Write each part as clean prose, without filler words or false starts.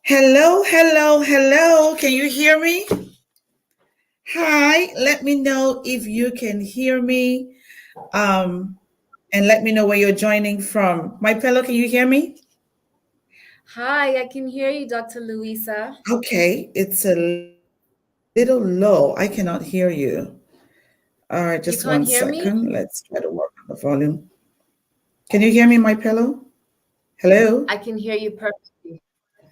Hello, hello, hello. Can you hear me? Hi, let me know if you can hear me. Um, and let me know where you're joining from. Maipelo, can you hear me? Hi, I can hear you, Dr. Luisa. Okay, it's a little low. I cannot hear you. All right, just one You can't second. hear Let's me? try to work on the volume. Can you hear me, Maipelo? Hello? I can hear you perfectly.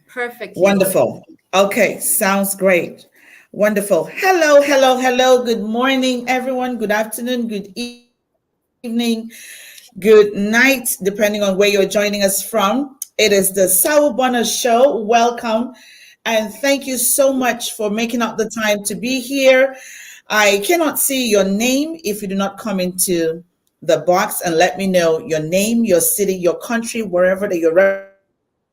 Perfectly. Wonderful. Okay, sounds great. Wonderful. Hello, hello, hello. Good morning, everyone. Good afternoon, good evening, good night, depending on where you're joining us from. It is the SAWUUBOONAA Show. Welcome. And thank you so much for making out the time to be here. I cannot see your name if you do not come into the box and let me know your name, your city, your country, wherever that you're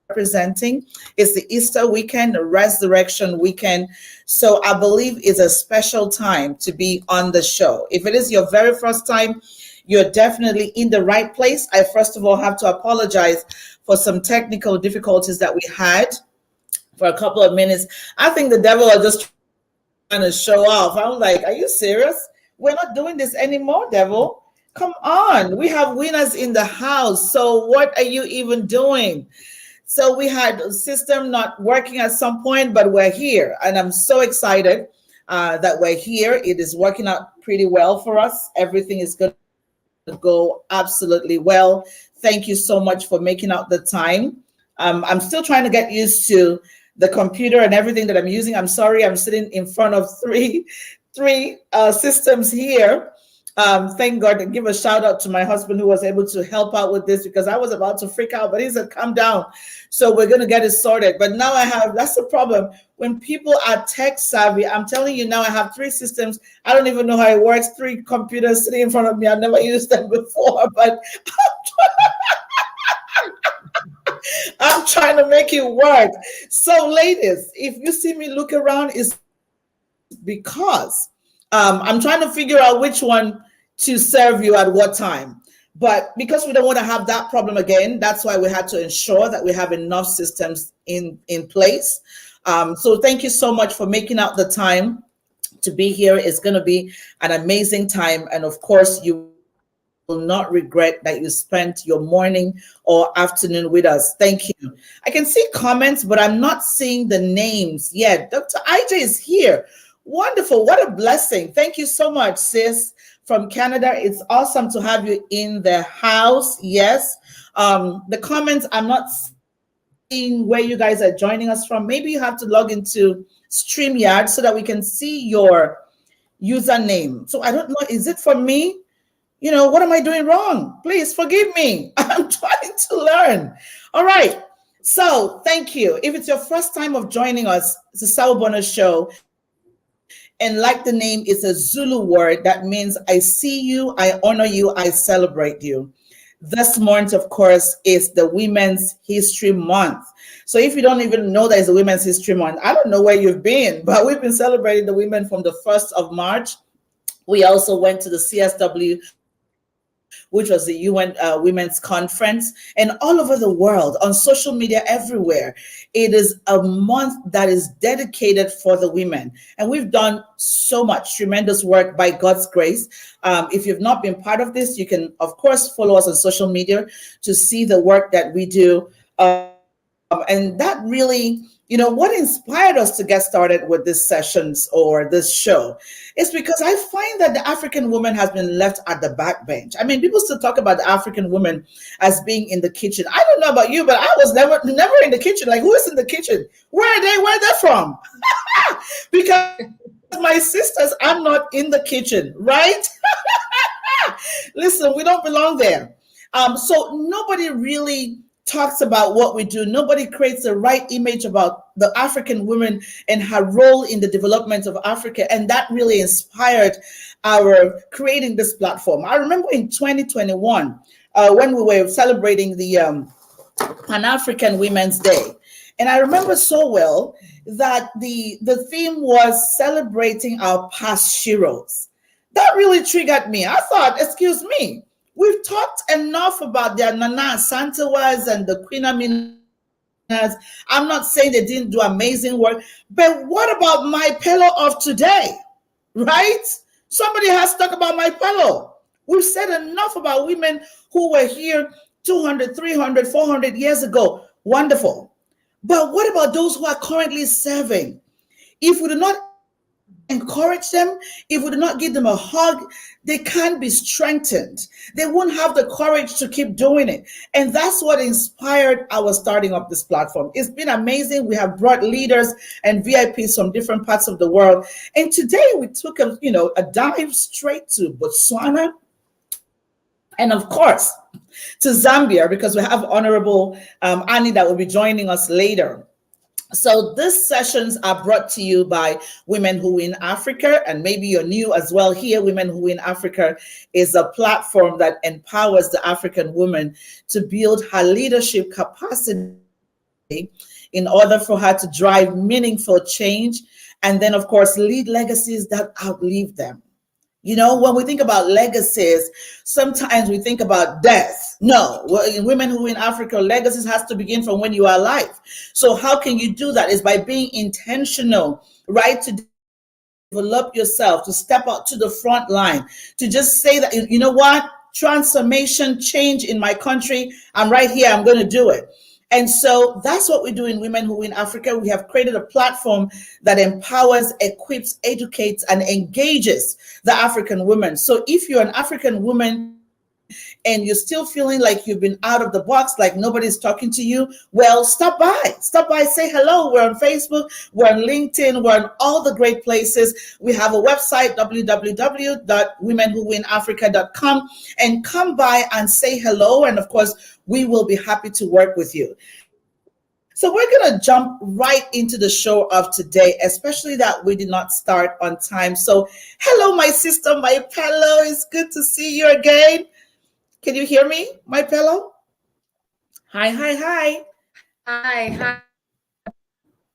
representing. It's the Easter weekend, the resurrection weekend. So I believe it's a special time to be on the show. If it is your very first time, you're definitely in the right place. I first of all have to apologize for some technical difficulties that we had for a couple of minutes. I think the devil was just trying to show off. I was like, are you serious? We're not doing this anymore, devil. Come on. We have winners in the house. So what are you even doing? So we had a system not working at some point, but we're here. And I'm so excited that we're here. It is working out pretty well for us. Everything is going to go absolutely well. Thank you so much for making out the time. I'm still trying to get used to the computer and everything that I'm using. I'm sorry, I'm sitting in front of three systems here. Thank God, and give a shout out to my husband who was able to help out with this because I was about to freak out, but he said, "Calm down." So we're gonna get it sorted. But now I have that's the problem when people are tech savvy. I'm telling you now, I have three systems. I don't even know how it works. Three computers sitting in front of me. I've never used them before, but I'm trying to make it work. So, ladies, if you see me look around, it's because I'm trying to figure out which one to serve you at what time. But because we don't want to have that problem again, that's why we had to ensure that we have enough systems in place. So, thank you so much for making out the time to be here. It's going to be an amazing time. And of course, you will not regret that you spent your morning or afternoon with us. Thank you. I can see comments, but I'm not seeing the names yet. Dr. IJ is here. Wonderful. What a blessing. Thank you so much, sis, from Canada. It's awesome to have you in the house. Yes. The comments, I'm not seeing where you guys are joining us from. Maybe you have to log into StreamYard so that we can see your username. So I don't know. Is it for me? What am I doing wrong? Please forgive me. I'm trying to learn. All right. So thank you. If it's your first time of joining us, it's a SAWUUBOONAA show. And like the name, it's a Zulu word that means I see you, I honor you, I celebrate you. This month, of course, is the Women's History Month. So if you don't even know that it's a Women's History Month, I don't know where you've been, but we've been celebrating the women from the 1st of March. We also went to the CSW, which was the UN Women's Conference, and all over the world on social media everywhere. It is a month that is dedicated for the women. And we've done so much tremendous work by God's grace. If you've not been part of this, you can, of course, follow us on social media to see the work that we do. And that really, what inspired us to get started with these sessions or this show is because I find that the African woman has been left at the backbench. I mean, people still talk about the African woman as being in the kitchen. I don't know about you, but I was never in the kitchen. Like, who is in the kitchen? Where are they? Where are they from? Because my sisters are not in the kitchen, right? Listen, we don't belong there. So nobody really talks about what we do. Nobody creates the right image about the African woman and her role in the development of Africa. And that really inspired our creating this platform. I remember in 2021, when we were celebrating the Pan African Women's Day. And I remember so well that the theme was celebrating our past heroes. That really triggered me. I thought, excuse me, we've talked enough about the Nana Santawas and the Queen Aminas. I'm not saying they didn't do amazing work, but what about Maipelo of today? Right? Somebody has to talk about Maipelo. We've said enough about women who were here 200, 300, 400 years ago. Wonderful. But what about those who are currently serving? If we do not encourage them, if we do not give them a hug, they can't be strengthened. They won't have the courage to keep doing it. And that's what inspired our starting up this platform. It's been amazing. We have brought leaders and VIPs from different parts of the world. And today we took a dive straight to Botswana and of course to Zambia, because we have Honorable Annie that will be joining us later. So these sessions are brought to you by Women Who Win Africa, and maybe you're new as well here. Women Who Win Africa is a platform that empowers the African woman to build her leadership capacity in order for her to drive meaningful change, and then of course lead legacies that outlive them. When we think about legacies, sometimes we think about death. No, in Women Who Win Africa, legacies has to begin from when you are alive. So how can you do that? Is by being intentional, right? To develop yourself, to step out to the front line, to just say that, you know what? Transformation, change in my country. I'm right here. I'm going to do it. And so that's what we do in Women Who Win Africa. We have created a platform that empowers, equips, educates, and engages the African woman. So if you're an African woman and you're still feeling like you've been out of the box, like nobody's talking to you, well, stop by, say hello. We're on Facebook, we're on LinkedIn, we're on all the great places. We have a website, www.womenwhowinafrica.com, and come by and say hello. And of course, we will be happy to work with you. So we're going to jump right into the show of today, especially that we did not start on time. So hello, my sister, Maipelo. It's good to see you again. Can you hear me, Maipelo? Hi. Hi. Yes.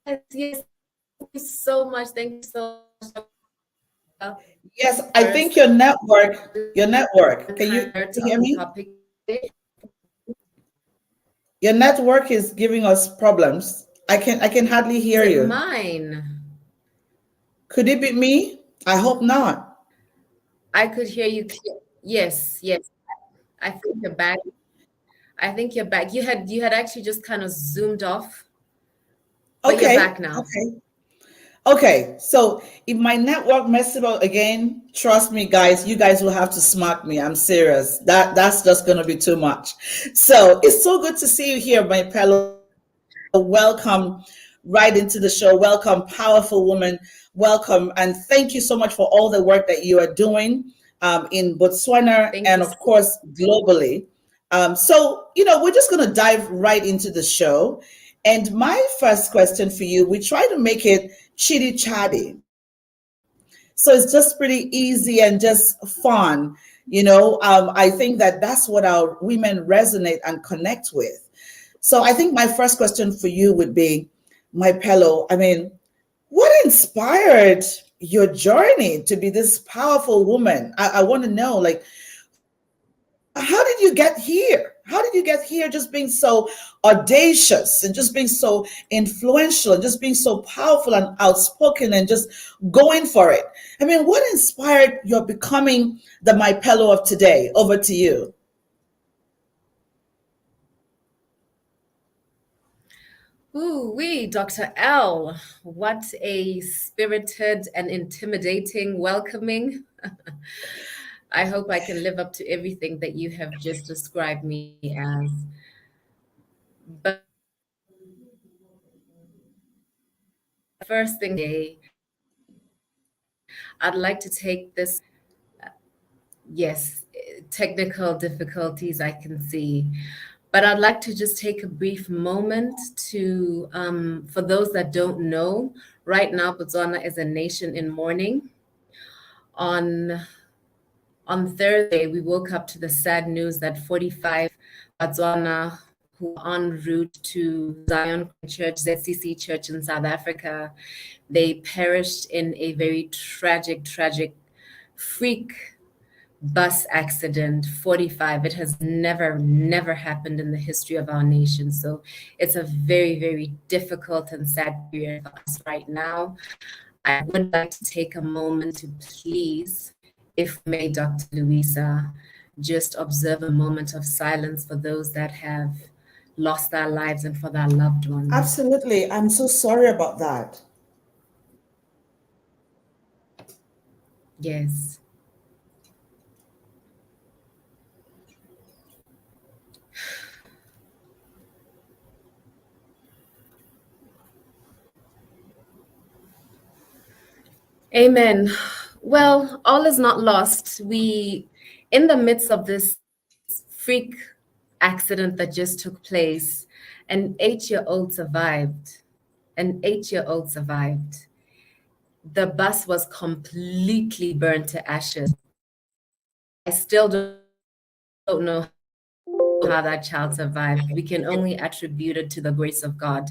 Thank you so much. Thank you so much. Yes, I think your network. Can you hear me? Your network is giving us problems. I can hardly hear you. Mine. Could it be me? I hope not. I could hear you. Yes. I think you're back. You had actually just kind of zoomed off. But you're back now. Okay. So if my network messes up again, trust me, guys, you guys will have to smack me. I'm serious. That's just going to be too much. So it's so good to see you here, Maipelo. Welcome right into the show. Welcome, powerful woman. Welcome. And thank you so much for all the work that you are doing in Botswana and of course, globally. So, we're just going to dive right into the show. And my first question for you, we try to make it chitty chatty. So it's just pretty easy and just fun. I think that's what our women resonate and connect with. So I think my first question for you would be, Maipelo, what inspired your journey to be this powerful woman? I want to know, how did you get here? How did you get here just being so audacious and just being so influential and just being so powerful and outspoken and just going for it? What inspired your becoming the Maipelo of today? Over to you. Ooh-wee, Dr. L. What a spirited and intimidating welcoming. I hope I can live up to everything that you have just described me as. But first thing today, I'd like to take this, yes, technical difficulties I can see, but I'd like to just take a brief moment to, for those that don't know, right now, Botswana is a nation in mourning. On Thursday, we woke up to the sad news that 45 Botswana who were en route to Zion Church, ZCC Church in South Africa, they perished in a very tragic freak bus accident, 45. It has never happened in the history of our nation. So it's a very difficult and sad period for us right now. I would like to take a moment to please, if may, Dr. Louisa, just observe a moment of silence for those that have lost their lives and for their loved ones. Absolutely. I'm so sorry about that. Yes. Amen. Well, all is not lost. In the midst of this freak accident that just took place, an 8-year-old survived. An 8-year-old survived. The bus was completely burned to ashes. I still don't know how that child survived. We can only attribute it to the grace of God.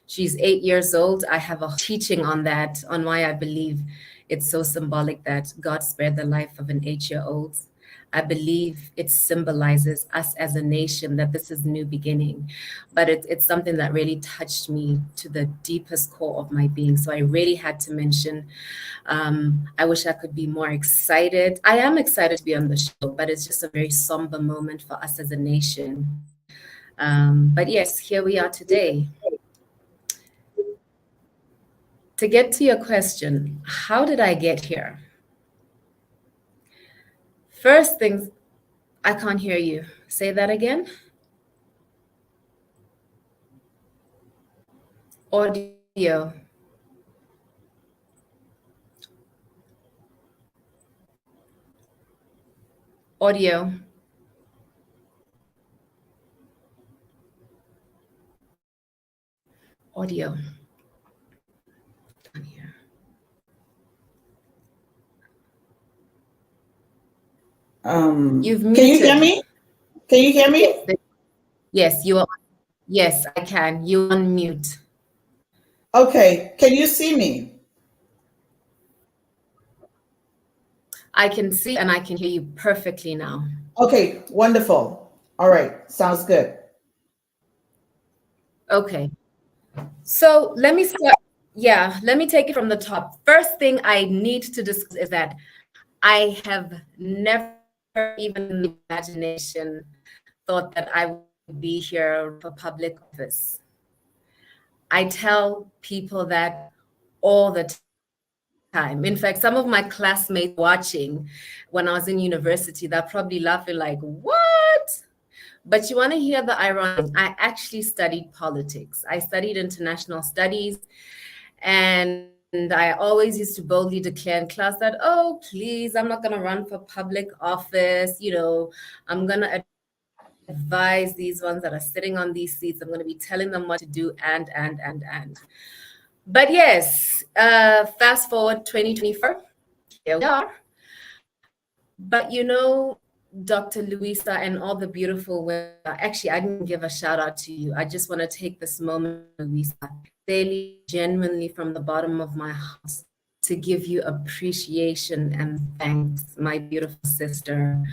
She's 8 years old. I have a teaching on that, on why I believe it's so symbolic that God spared the life of an 8-year-old. I believe it symbolizes us as a nation, that this is new beginning. But it's something that really touched me to the deepest core of my being. So I really had to mention, I wish I could be more excited. I am excited to be on the show, but it's just a very somber moment for us as a nation. But yes, here we are today. To get to your question, how did I get here? First things, I can't hear you. Say that again. Audio. Audio. Audio. You've muted. Can you hear me? Can you hear me? Yes, you are. Yes, I can. You unmute. Okay. Can you see me? I can see and I can hear you perfectly now. Okay, wonderful. All right, sounds good. Okay. So let me start. Yeah, let me take it from the top. First thing I need to discuss is that I have never, even in the imagination, thought that I would be here for public office. I tell people that all the time. In fact, some of my classmates watching when I was in university, they're probably laughing like, what? But you want to hear the irony? I actually studied politics. I studied international studies, and I always used to boldly declare in class that, oh, please, I'm not going to run for public office. I'm going to advise these ones that are sitting on these seats. I'm going to be telling them what to do and. But yes, fast forward 2024, here we are. But Dr. Louisa and all the beautiful women, actually, I didn't give a shout out to you. I just want to take this moment, Louisa, daily, genuinely from the bottom of my heart, to give you appreciation and thanks, my beautiful sister,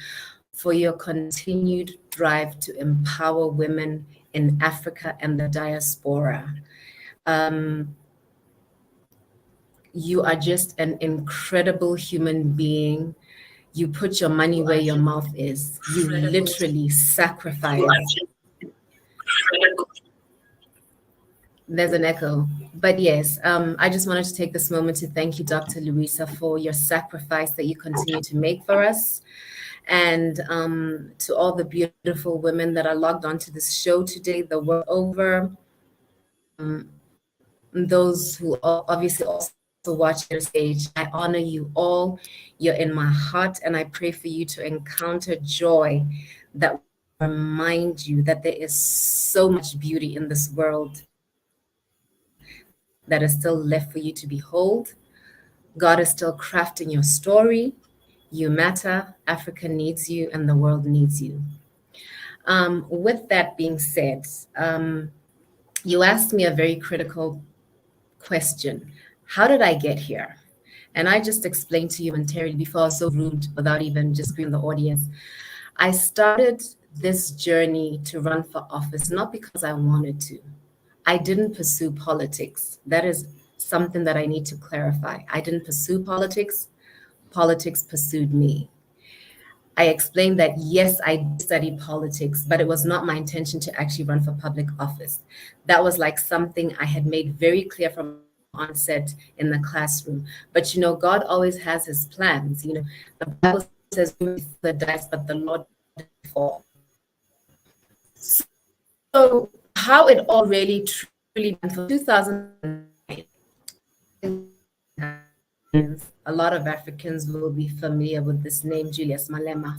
for your continued drive to empower women in Africa and the diaspora. You are just an incredible human being. You put your money where your mouth is. You literally sacrifice. There's an echo. But yes, I just wanted to take this moment to thank you, Dr. Louisa, for your sacrifice that you continue to make for us. And to all the beautiful women that are logged onto this show today, the world over, those who are obviously also watch your stage, I honor you all. You're in my heart, and I pray for you to encounter joy that will remind you that there is so much beauty in this world that is still left for you to behold. God is still crafting your story. You matter. Africa needs you, and the world needs you. With that being said, you asked me a very critical question. How did I get here? And I just explained to you momentarily before I was so rude without even just greeting the audience. I started this journey to run for office not because I wanted to. I didn't pursue politics. That is something that I need to clarify. I didn't pursue politics. Politics pursued me. I explained that yes, I did study politics, but it was not my intention to actually run for public office. That was like something I had made very clear from onset in the classroom. But God always has his plans. The Bible says we may throw the dice, but the Lord fall. So how it all really truly began for 2009. A lot of Africans will be familiar with this name, Julius Malema.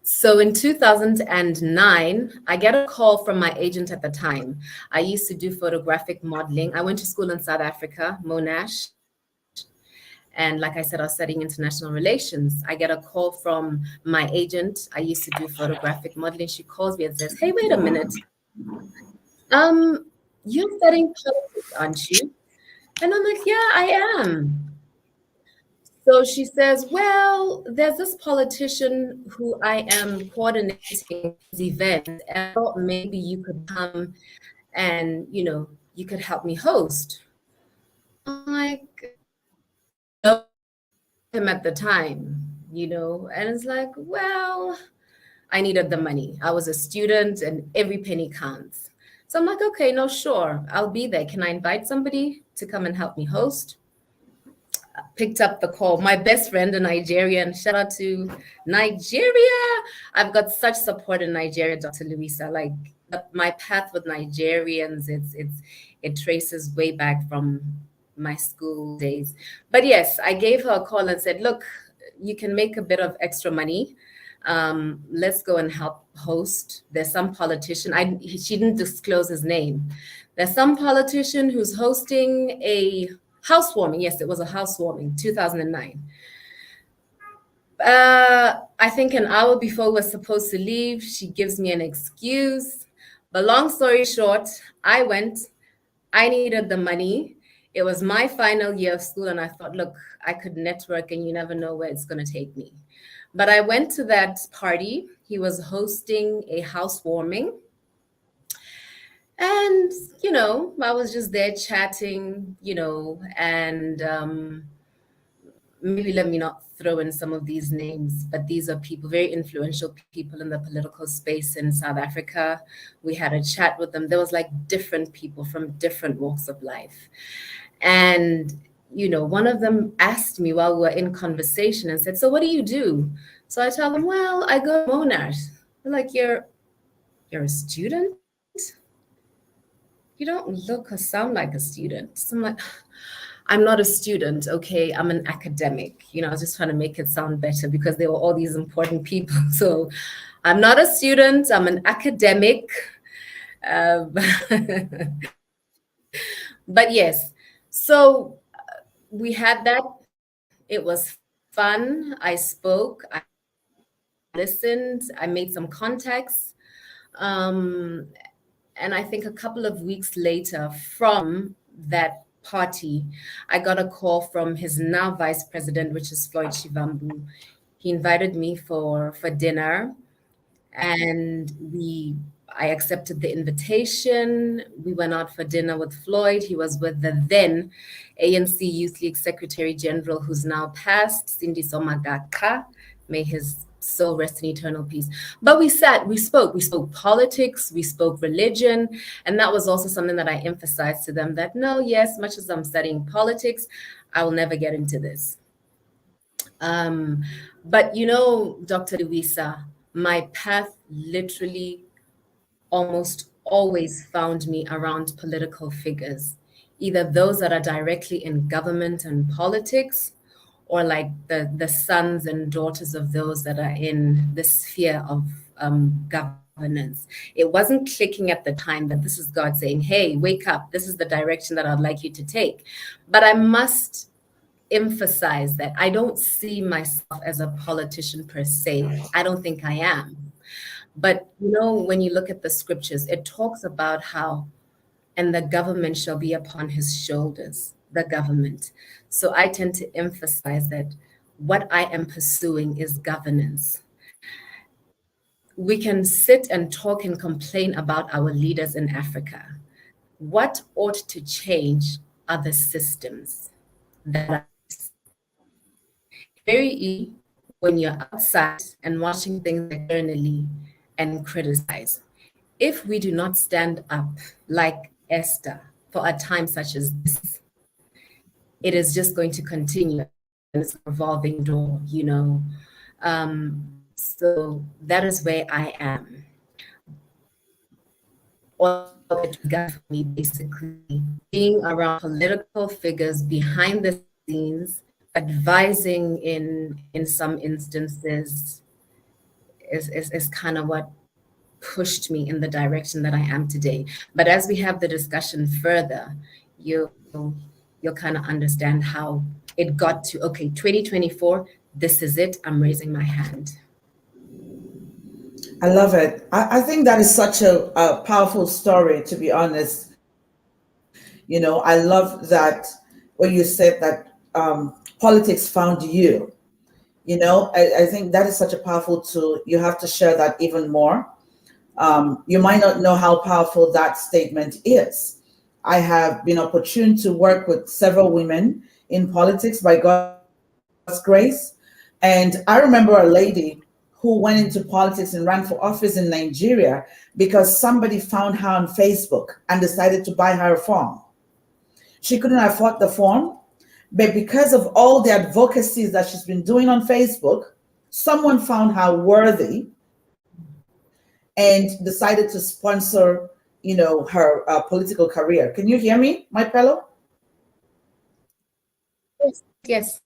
So in 2009, I get a call from my agent at the time. I used to do photographic modeling. I went to school in South Africa, Monash. And like I said, I was studying international relations. I get a call from my agent. I used to do photographic modeling. She calls me and says, "Hey, wait a minute. You're studying politics, aren't you?" And I'm like, "Yeah, I am." So she says, "Well, there's this politician who I am coordinating his event, and I thought maybe you could come and, you could help me host." I'm like, no, him at the time, and it's like, well, I needed the money. I was a student and every penny counts. So I'm like, okay, no, sure, I'll be there. Can I invite somebody to come and help me host? Picked up the call. My best friend, a Nigerian, shout out to Nigeria. I've got such support in Nigeria, Dr. Luisa. Like my path with Nigerians, it traces way back from my school days. But yes, I gave her a call and said, "Look, you can make a bit of extra money. Let's go and help host. There's some politician. She didn't disclose his name. There's some politician who's hosting a housewarming." Yes, it was a housewarming, 2009. I think an hour before we're supposed to leave, she gives me an excuse. But long story short, I went. I needed the money. It was my final year of school, and I thought, look, I could network, and you never know where it's going to take me. But I went to that party. He was hosting a housewarming. And, I was just there chatting, and maybe let me not throw in some of these names, but these are people, very influential people in the political space in South Africa. We had a chat with them. There was like different people from different walks of life. And, one of them asked me while we were in conversation and said, "So what do you do?" So I tell them, "Well, I go to Monash." They're like, You're a student? You don't look or sound like a student." So I'm like, "I'm not a student, okay? I'm an academic." I was just trying to make it sound better because there were all these important people. So I'm not a student, I'm an academic. Uh, but yes, so we had that. It was fun. I spoke, I listened, I made some contacts. And I think a couple of weeks later from that party, I got a call from his now vice president, which is Floyd Shivambu. He invited me for dinner, and I accepted the invitation. We went out for dinner with Floyd. He was with the then ANC Youth League Secretary General, who's now passed, Cindy Somagaka. May his soul rest in eternal peace. But we spoke politics, we spoke religion. And that was also something that I emphasized to them, that no, yes, much as I'm studying politics, I will never get into this. But Dr. Luisa, my path literally almost always found me around political figures, either those that are directly in government and politics, or like the sons and daughters of those that are in the sphere of governance. It wasn't clicking at the time that this is God saying, "Hey, wake up, this is the direction that I'd like you to take." But I must emphasize that I don't see myself as a politician per se. I don't think I am. But when you look at the scriptures, it talks about how, "And the government shall be upon his shoulders," the government. So I tend to emphasize that what I am pursuing is governance. We can sit and talk and complain about our leaders in Africa. What ought to change are the systems that are. It's very easy when you're outside and watching things externally and criticize. If we do not stand up like Esther for a time such as this, it is just going to continue and it's a revolving door, you know. So that is where I am. All that got for me basically being around political figures behind the scenes, advising in some instances is kind of what pushed me in the direction that I am today. But as we have the discussion further, you'll kind of understand how it got to, okay, 2024, this is it. I'm raising my hand. I love it. I think that is such a powerful story, to be honest. I love that when you said that politics found you. I think that is such a powerful tool. You have to share that even more. You might not know how powerful that statement is. I have been opportune to work with several women in politics by God's grace. And I remember a lady who went into politics and ran for office in Nigeria because somebody found her on Facebook and decided to buy her a form. She couldn't afford the form, but because of all the advocacies that she's been doing on Facebook, someone found her worthy and decided to sponsor, her political career. Can you hear me, Maipelo? Yes.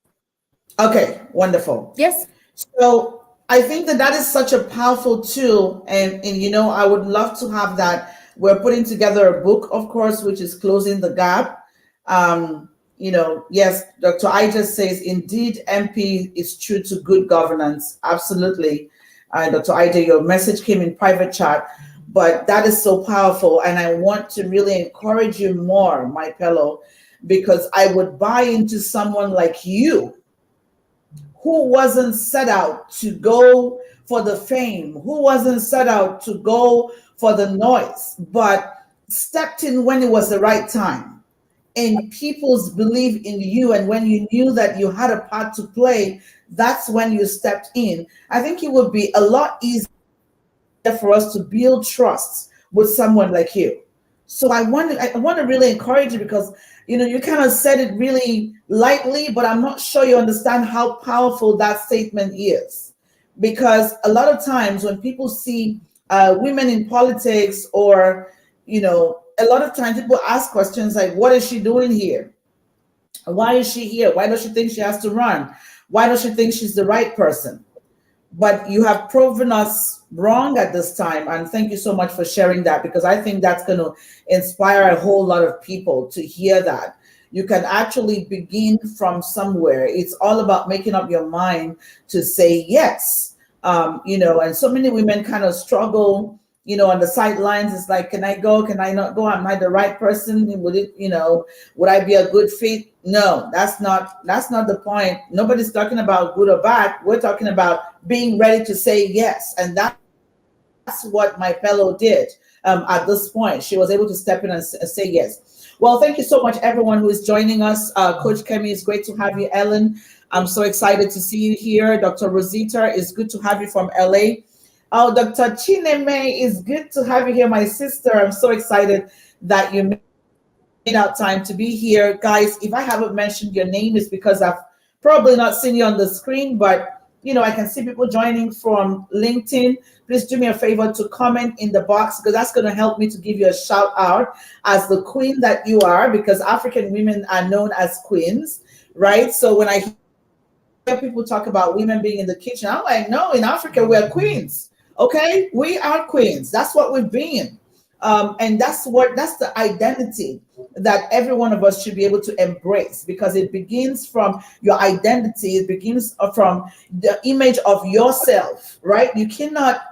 Okay, wonderful. Yes. So I think that is such a powerful tool, and I would love to have that. We're putting together a book, of course, which is Closing the Gap. Yes, Dr. I just says, indeed, MP is true to good governance. Absolutely. Dr. Ida, your message came in private chat, but that is so powerful. And I want to really encourage you more, Maipelo, because I would buy into someone like you who wasn't set out to go for the fame, who wasn't set out to go for the noise, but stepped in when it was the right time. And people's belief in you, and when you knew that you had a part to play, that's when you stepped in. I think it would be a lot easier for us to build trust with someone like you. So I want to really encourage you, because you kind of said it really lightly, but I'm not sure you understand how powerful that statement is. Because a lot of times when people see women in politics, or a lot of times people ask questions like, what is she doing here? Why is she here? Why does she think she has to run? Why does she think she's the right person? But you have proven us wrong at this time. And thank you so much for sharing that, because I think that's going to inspire a whole lot of people to hear that. You can actually begin from somewhere. It's all about making up your mind to say yes. And so many women kind of struggle, on the sidelines. It's like, can I go? Can I not go? Am I the right person? Would I be a good fit? No, that's not the point. Nobody's talking about good or bad. We're talking about being ready to say yes. And that's what Maipelo did at this point. She was able to step in and say yes. Well, thank you so much, everyone who is joining us. Coach Kemi, it's great to have you. Ellen, I'm so excited to see you here. Dr. Rosita, it's good to have you from LA. Oh, Dr. Chineme, it's good to have you here, my sister. I'm so excited that you made out time to be here. Guys, if I haven't mentioned your name, it's because I've probably not seen you on the screen, but I can see people joining from LinkedIn. Please do me a favor to comment in the box, because that's going to help me to give you a shout out as the queen that you are, because African women are known as queens, right? So when I hear people talk about women being in the kitchen, I'm like, no, in Africa, we're queens. Okay, we are queens. That's what we've been. And that's the identity that every one of us should be able to embrace, because it begins from your identity. It begins from the image of yourself, right? You cannot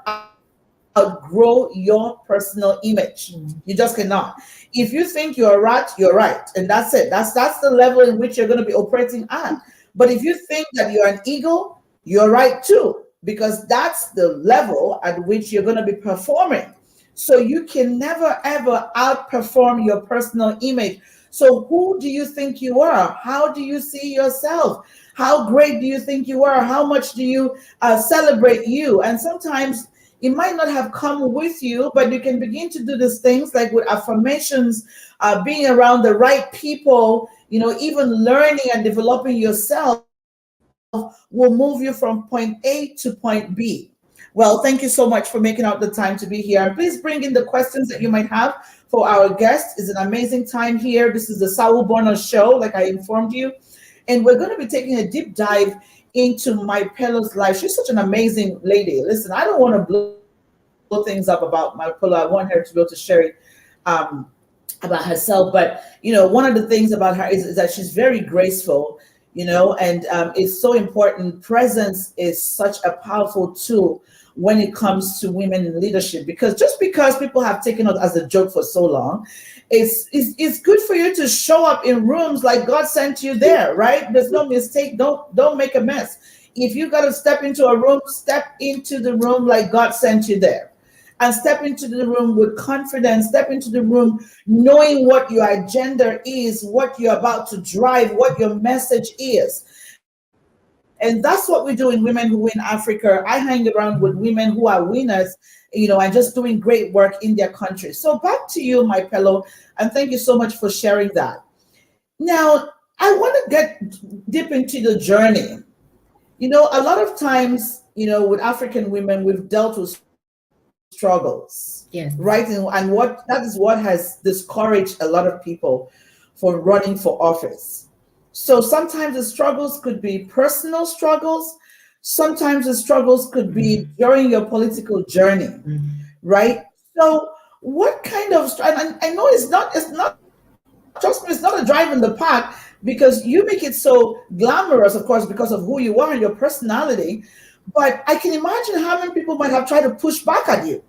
outgrow your personal image. You just cannot. If you think you're right, you're right, and that's it. That's the level in which you're going to be operating at. But if you think that you're an eagle, you're right too, because that's the level at which you're going to be performing. So you can never ever outperform your personal image. So who do you think you are? How do you see yourself? How great do you think you are? How much do you celebrate you? And sometimes it might not have come with you, but you can begin to do these things like with affirmations, being around the right people, even learning and developing yourself will move you from point A to point B. Well, thank you so much for making out the time to be here. And please bring in the questions that you might have for our guest. It's an amazing time here. This is the SAWUUBOONAA show, like I informed you. And we're going to be taking a deep dive into Maipelo's life. She's such an amazing lady. Listen, I don't want to blow things up about Maipelo. I want her to be able to share it about herself. But, one of the things about her is that she's very graceful, and it's so important. Presence is such a powerful tool when it comes to women in leadership, because just because people have taken it as a joke for so long, it's good for you to show up in rooms like God sent you there, right? There's no mistake. Don't make a mess. If you got to step into a room, step into the room like God sent you there. And step into the room with confidence, step into the room knowing what your agenda is, what you're about to drive, what your message is. And that's what we do in Women Who Win Africa. I hang around with women who are winners, and just doing great work in their country. So back to you, Maipelo, and thank you so much for sharing that. Now, I want to get deep into the journey. A lot of times, with African women, we've dealt with struggles, Yes. right? And that is what has discouraged a lot of people from running for office. So sometimes the struggles could be personal struggles. Sometimes the struggles could be during your political journey, right? So what kind of, and I know it's not, trust me, it's not a drive in the park, because you make it so glamorous, of course, because of who you are and your personality. But I can imagine how many people might have tried to push back at you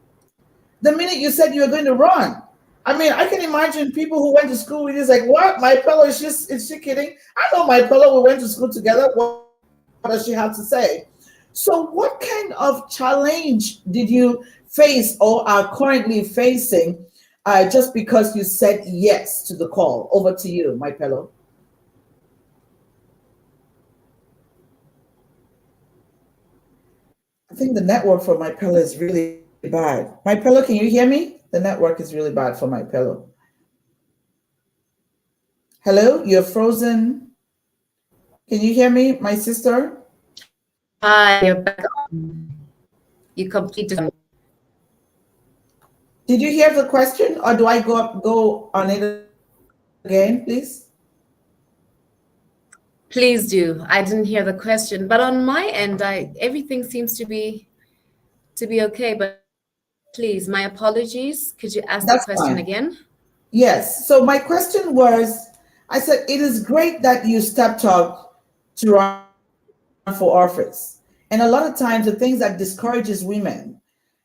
the minute you said you were going to run. I mean, I can imagine people who went to school with you like, what? Maipelo, is she kidding? I know Maipelo, we went to school together. What does she have to say? So what kind of challenge did you face or are currently facing just because you said yes to the call? Over to you, Maipelo. I think the network for Maipelo is really bad. Maipelo, can you hear me? The network is really bad for Maipelo. Hello, you're frozen. Can you hear me, my sister? Hi, you're back. You completed. Did you hear the question, or do I go on it again, please? Please do. I didn't hear the question, but on my end, everything seems to be okay. But please, my apologies. Could you ask the question Fine. again? Yes. So my question was, I said, it is great that you stepped up to run for office. And a lot of times the things that discourages women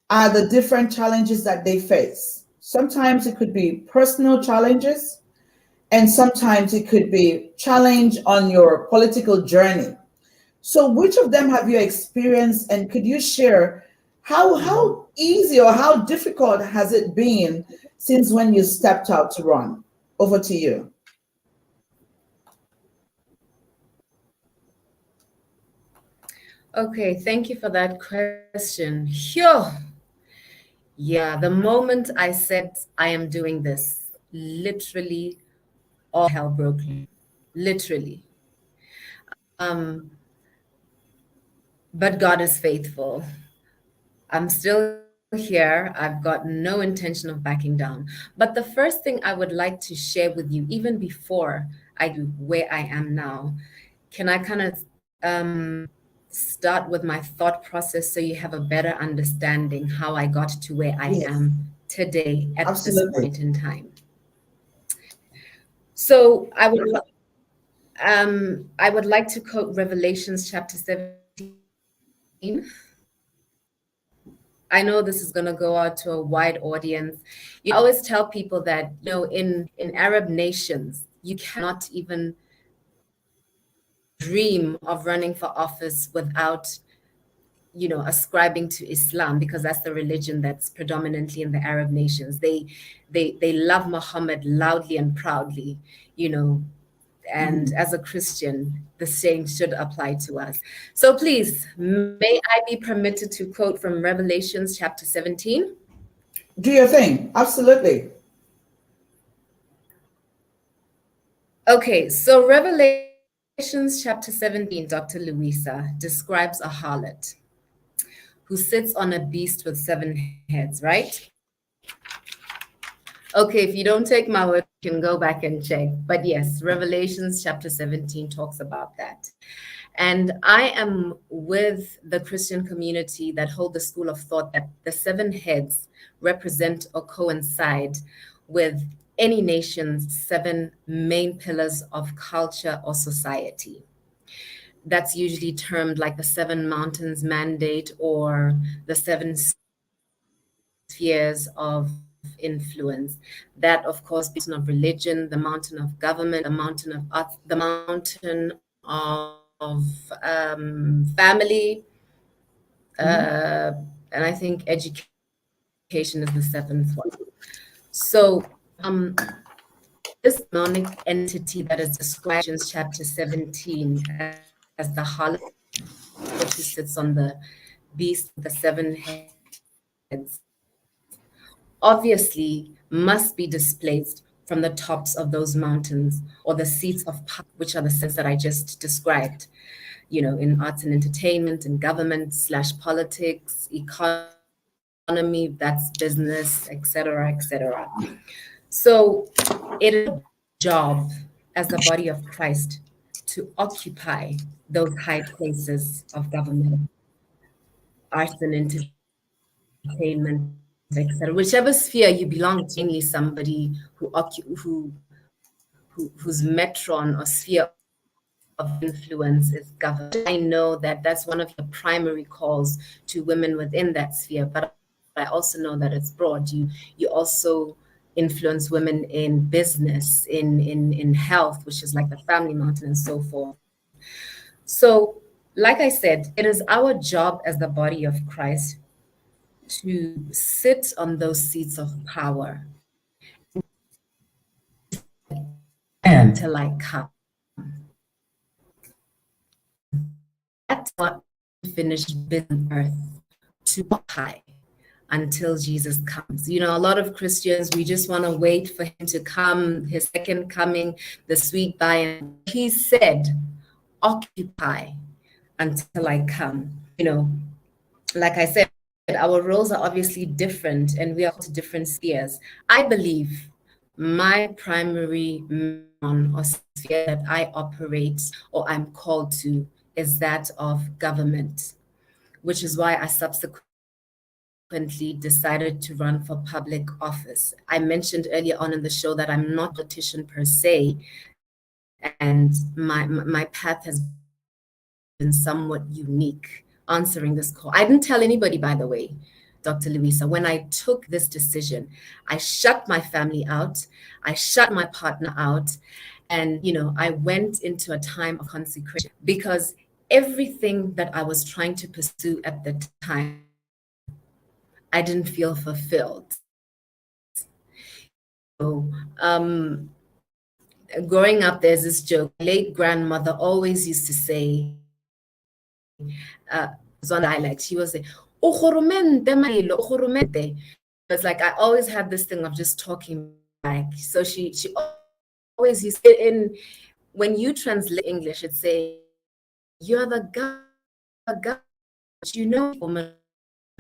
are the different challenges that they face. Sometimes it could be personal challenges, and sometimes it could be challenge on your political journey. So which of them have you experienced, and could you share how easy or how difficult has it been since when you stepped out to run? Over to you. Okay, thank you for that question. Phew. Yeah, the moment I said I am doing this, literally all hell broke loose. Literally. But God is faithful. I'm still here. I've got no intention of backing down. But the first thing I would like to share with you, even before I do where I am now, can I kind of start with my thought process so you have a better understanding how I got to where I am today at this point in time? So I would like to quote Revelations chapter 17. I know this is going to go out to a wide audience. You always tell people that, in Arab nations, you cannot even dream of running for office without, ascribing to Islam, because that's the religion that's predominantly in the Arab nations. They love Muhammad loudly and proudly, and as a Christian, the same should apply to us. So please, may I be permitted to quote from Revelations chapter 17? Do your thing. Absolutely. Okay, so Revelations chapter 17, Dr. Louisa, describes a harlot who sits on a beast with 7 heads, right? Okay, if you don't take my word, you can go back and check. But yes, Revelations chapter 17 talks about that. And I am with the Christian community that hold the school of thought that the 7 heads represent or coincide with any nation's 7 main pillars of culture or society. That's usually termed like the 7 mountains mandate or the 7 spheres of influence. That, of course, the mountain of religion, the mountain of government, the mountain of art, the mountain of family, and I think education is the 7th one. So this demonic entity that is described in chapter 17 as the harlot who sits on the beast with the 7 heads obviously must be displaced from the tops of those mountains or the seats of power, which are the sense that I just described, in arts and entertainment and government / politics, economy, that's business, etc., etc. So it is a job as the body of Christ to occupy those high places of government, arts and entertainment, etc. Whichever sphere you belong to, mainly somebody whose metron or sphere of influence is government. I know that that's one of the primary calls to women within that sphere, but I also know that it's broad. You also influence women in business, in health, which is like the family mountain and so forth. So, like I said, it is our job as the body of Christ to sit on those seats of power until I come. That's what finished business on earth, to occupy until Jesus comes. A lot of Christians, we just want to wait for him to come, his second coming, the sweet by and he said, occupy until I come. Like I said, our roles are obviously different and we are to different spheres. I believe my primary or sphere that I operate or I'm called to is that of government, which is why I subsequently decided to run for public office. I mentioned earlier on in the show that I'm not a politician per se, and my path has been somewhat unique answering this call. I didn't tell anybody, by the way, Dr. Louisa, when I took this decision, I shut my family out, I shut my partner out, and I went into a time of consecration because everything that I was trying to pursue at the time, I didn't feel fulfilled. So, growing up, there's this joke. My late grandmother always used to say, on dialect, she would say, it's like I always had this thing of just talking back. So she always used it in, when you translate English, it's say, you're the God, woman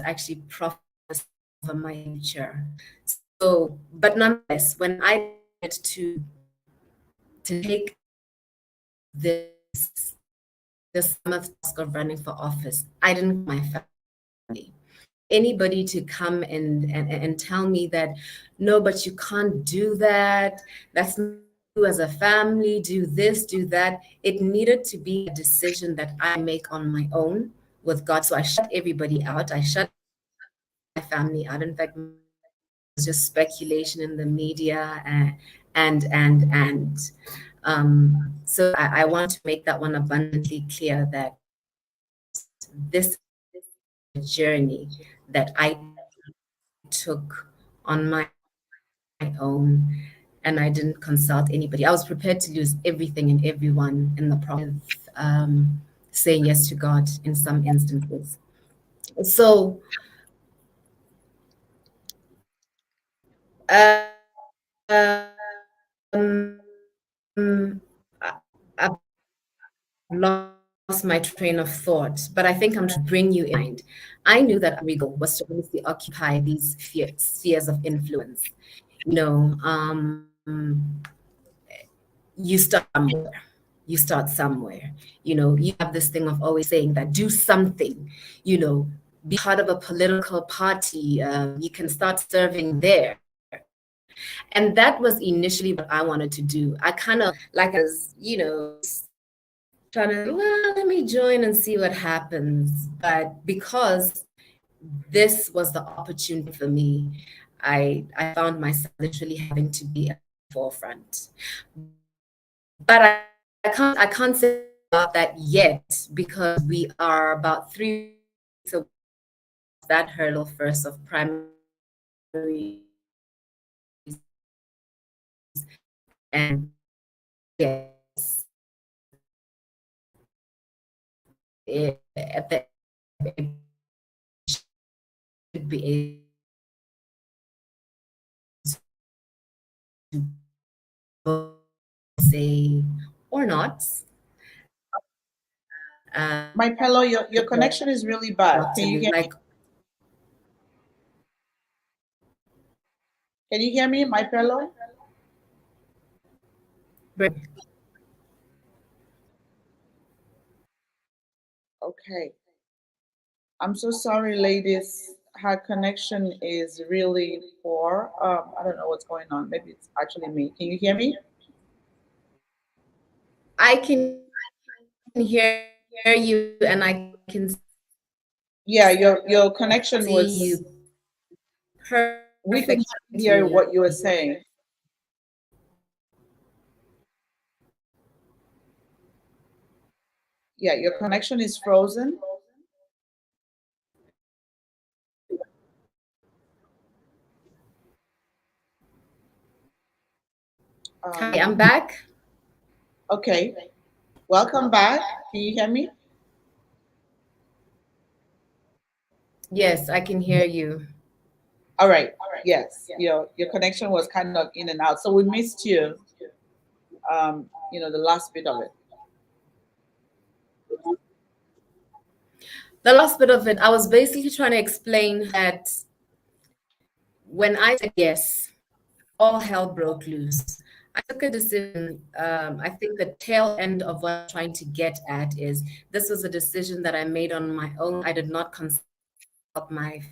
actually prophet over my future. So, but nonetheless, when I had to take this task of running for office, I didn't my family. Anybody to come and tell me that, no, but you can't do that. That's not you as a family, do this, do that. It needed to be a decision that I make on my own with God. So I shut everybody out. I shut family out. In fact, was just speculation in the media and so I want to make that one abundantly clear that this journey that I took on my own, and I didn't consult anybody. I was prepared to lose everything and everyone in the process of saying yes to God in some instances. So I've lost my train of thought, but I think I'm trying to bring you in mind. I knew that our goal was to obviously occupy these spheres of influence. You know, you start somewhere. You start somewhere. You know, you have this thing of always saying that do something, you know, be part of a political party. You can start serving there. And that was initially what I wanted to do. I kind of like I was, you know, trying to, well, let me join and see what happens. But because this was the opportunity for me, I found myself literally having to be at the forefront. But I can't say about that yet because we are about 3 weeks away from that hurdle first of primary, and yes, at the should be able to say or not. Maipelo, your connection is really bad. Not Can to you lose. hear me? Like, Can you hear me, Maipelo? Okay. I'm so sorry, ladies. Her connection is really poor. I don't know what's going on. Maybe it's actually me. Can you hear me? I can hear you and I can Yeah, your see connection you was. We could perfectly. hear what you were saying. Yeah, your connection is frozen. Hi, I'm Um, back. okay. Welcome back. Can you hear me? Yes, I can hear you. All right. Yes. Your connection was kind of in and out. So we missed you. The last bit of it. The last bit of it, I was basically trying to explain that when I said yes, all hell broke loose. I took a decision. I think the tail end of what I'm trying to get at is this was a decision that I made on my own. I did not consult my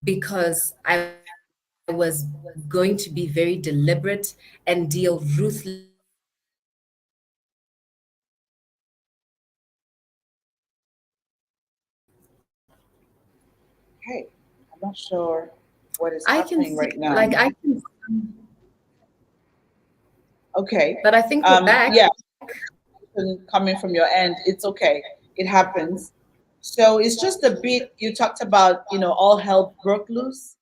because I was going to be very deliberate and deal ruthlessly. Okay. I'm not sure what is I can happening see, right now. like, I can, Okay. but I think we're back. Yeah, coming from your end, it's okay. It happens. So it's just a bit you talked about, all hell broke loose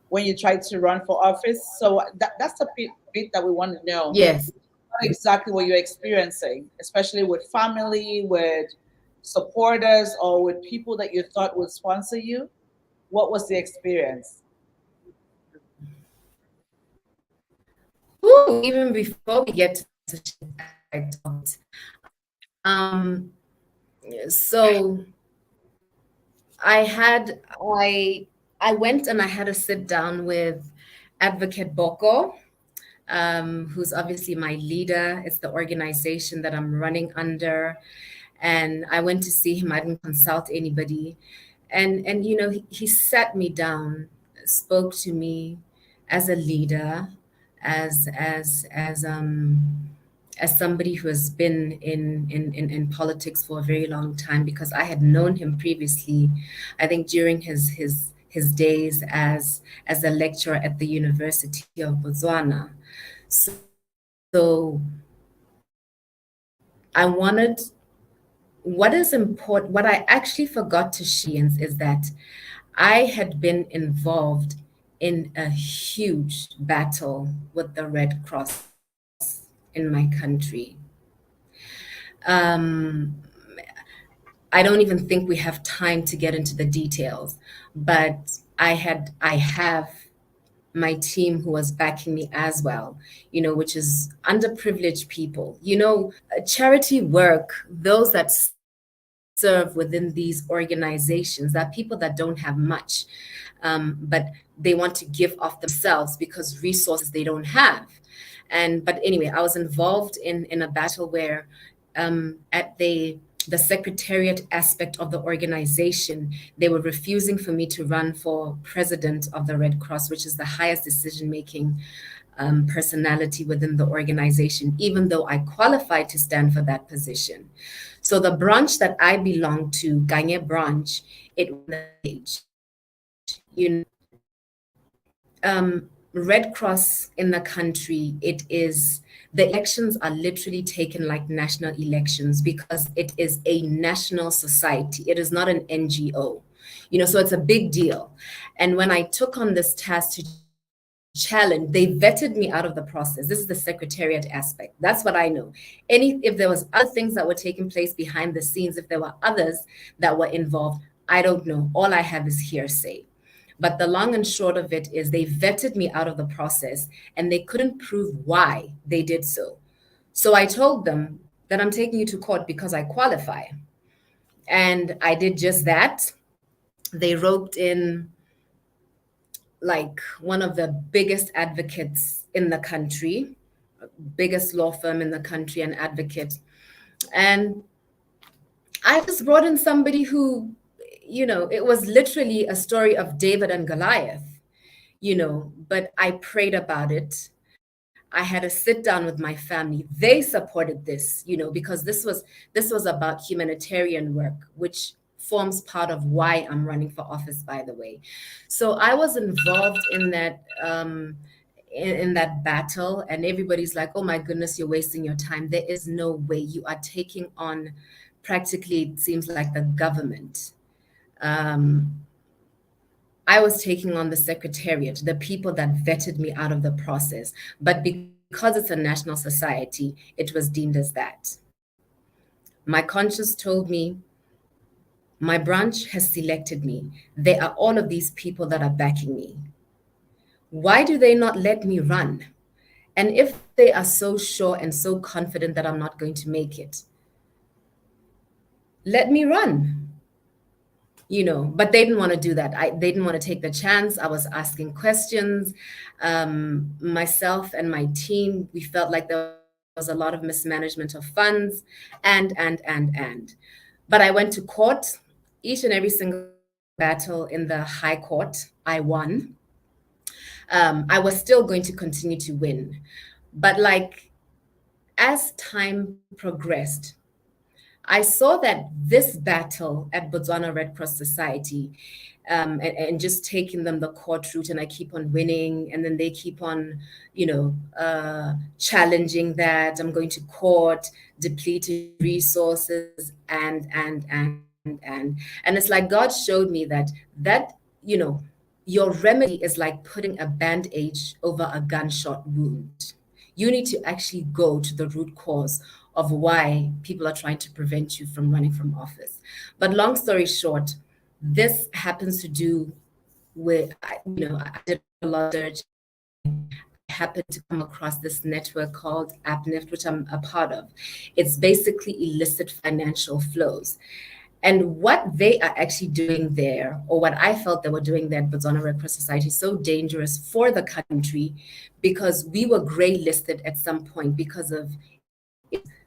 when you tried to run for office. So that's the bit that we want to know. Yes. Not exactly what you're experiencing, especially with family, with supporters, or with people that you thought would sponsor you. What was the experience? Ooh, even before we get to the aspect of it. Um, so I went and I had a sit down with Advocate Boko, who's obviously my leader. It's the organization that I'm running under. And I went to see him. I didn't consult anybody. And he sat me down, spoke to me as a leader, as as somebody who has been in politics for a very long time, because I had known him previously, I think during his days as a lecturer at the University of Botswana. So I wanted, what is important, what I actually forgot to share with my audience is that I had been involved in a huge battle with the Red Cross in my country. Um, I don't even think we have time to get into the details, but I have my team who was backing me as well, which is underprivileged people. Charity work, those that serve within these organizations, are people that don't have much, but they want to give off themselves because resources they don't have. But anyway, I was involved in a battle where at the secretariat aspect of the organization, they were refusing for me to run for president of the Red Cross, which is the highest decision-making personality within the organization, even though I qualified to stand for that position. So the branch that I belong to, Ganye branch, it was the stage. Red Cross in the country, the elections are literally taken like national elections because it is a national society. It is not an NGO, so it's a big deal. And when I took on this task to challenge, they vetted me out of the process. This is the secretariat aspect. That's what I know. If there was other things that were taking place behind the scenes, if there were others that were involved, I don't know. All I have is hearsay. But the long and short of it is they vetted me out of the process and they couldn't prove why they did so. So I told them that I'm taking you to court because I qualify. And I did just that. They roped in like one of the biggest advocates in the country, biggest law firm in the country, an advocate. And I just brought in somebody who, it was literally a story of David and Goliath, but I prayed about it. I had to sit down with my family. They supported this, because this was about humanitarian work, which forms part of why I'm running for office, by the way. So I was involved in that in that battle, and everybody's like, "Oh my goodness, you're wasting your time." There is no way. You are taking on practically, it seems like, the government. I was taking on the secretariat, the people that vetted me out of the process. But because it's a national society, it was deemed as that. My conscience told me, my branch has selected me. There are all of these people that are backing me. Why do they not let me run? And if they are so sure and so confident that I'm not going to make it, let me run. But they didn't want to do that. They didn't want to take the chance. I was asking questions. Myself and my team, we felt like there was a lot of mismanagement of funds and. But I went to court. Each and every single battle in the high court, I won. I was still going to continue to win. But as time progressed, I saw that this battle at Botswana Red Cross Society, and just taking them the court route, and I keep on winning, and then they keep on, challenging that I'm going to court, depleting resources, and it's like God showed me that your remedy is like putting a band-aid over a gunshot wound. You need to actually go to the root cause of why people are trying to prevent you from running from office. But long story short, this happens to do with, I did a lot of research. I happened to come across this network called AppNeft, which I'm a part of. It's basically illicit financial flows. And what they are actually doing there, or what I felt they were doing there at Botswana Red Cross Society, is so dangerous for the country because we were gray listed at some point because of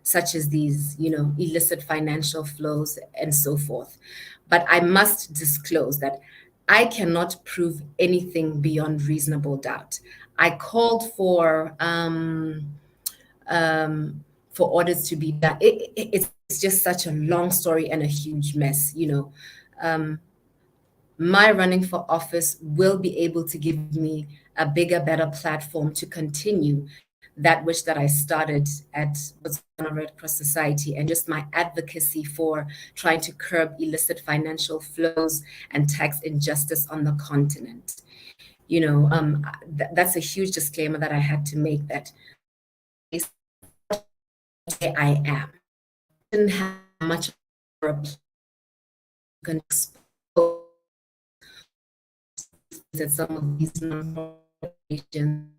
such as these, illicit financial flows and so forth. But I must disclose that I cannot prove anything beyond reasonable doubt. I called for for audits to be done. It's just such a long story and a huge mess. My running for office will be able to give me a bigger, better platform to continue that which that I started at Botswana Red Cross Society, and just my advocacy for trying to curb illicit financial flows and tax injustice on the continent. That's a huge disclaimer that I had to make, that I am. Didn't have much of a can expose at some of these organizations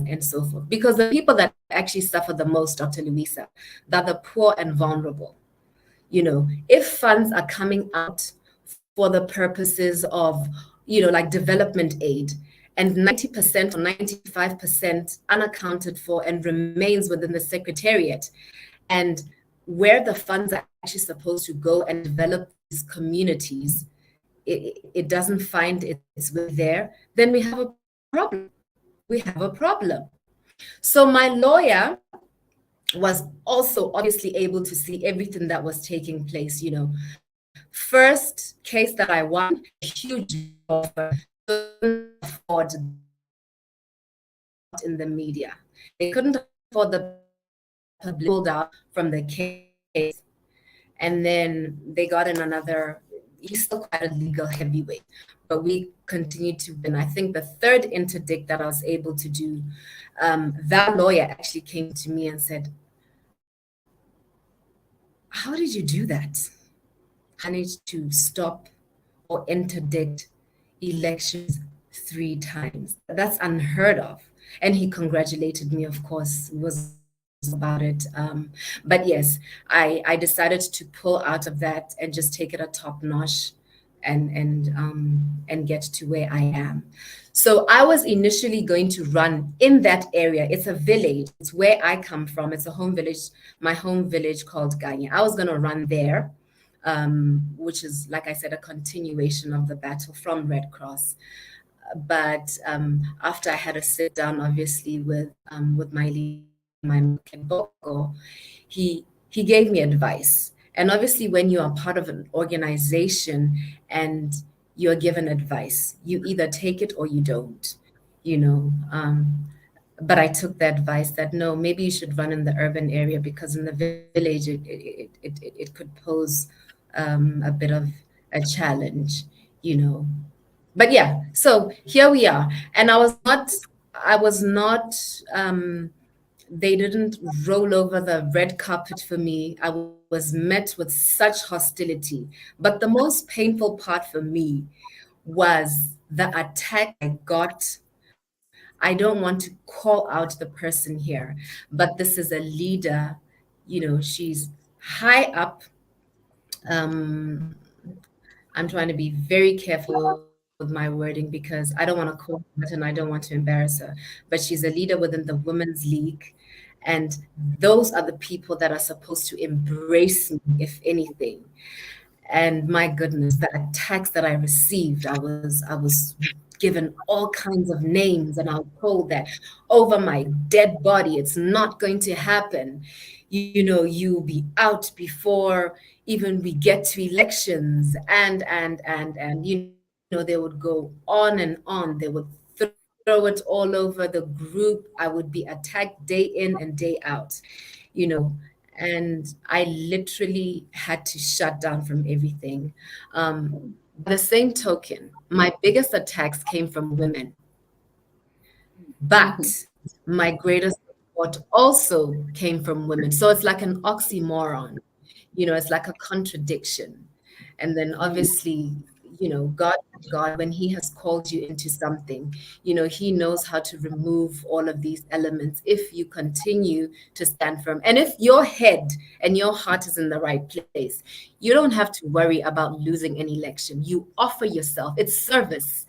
and so forth. Because the people that actually suffer the most, Dr. Luisa, they're the poor and vulnerable. If funds are coming out for the purposes of, like development aid, and 90% or 95% unaccounted for and remains within the secretariat, and where the funds are actually supposed to go and develop these communities, it doesn't find its way there, then we have a problem. So my lawyer was also obviously able to see everything that was taking place. First case that I won, a huge offer, afford in the media. They couldn't afford the public, pulled out from the case, and then they got in another. He's still quite a legal heavyweight, but we continued to win. I think the third interdict that I was able to do, that lawyer actually came to me and said, "How did you do that? Managed to stop or interdict elections 3 times. That's unheard of." And he congratulated me, of course, was about it. But yes, I decided to pull out of that and just take it a top notch and get to where I am. So I was initially going to run in that area. It's a village. It's where I come from. It's a home village, my home village called Ganya. I was going to run there, which is, like I said, a continuation of the battle from Red Cross. But after I had a sit down, obviously, with my leader, my Boko, he gave me advice. And obviously, when you are part of an organization and you're given advice, you either take it or you don't, But I took the advice that, no, maybe you should run in the urban area, because in the village, it could pose a bit of a challenge, But yeah, so here we are. And I was not, they didn't roll over the red carpet for me. I was met with such hostility. But the most painful part for me was the attack I got. I don't want to call out the person here, but this is a leader, she's high up. I'm trying to be very careful with my wording, because I don't want to call her out and I don't want to embarrass her. But she's a leader within the Women's League. And those are the people that are supposed to embrace me, if anything. And my goodness, the attacks that I received, I was given all kinds of names, and I was told that over my dead body, it's not going to happen. You'll be out before even we get to elections, and they would go on and on. They would throw it all over the group. I would be attacked day in and day out, and I literally had to shut down from everything. By the same token, my biggest attacks came from women, but my greatest support also came from women. So it's like an oxymoron, it's like a contradiction. And then obviously, God, when he has called you into something, he knows how to remove all of these elements if you continue to stand firm. And if your head and your heart is in the right place, you don't have to worry about losing an election. You offer yourself. It's service.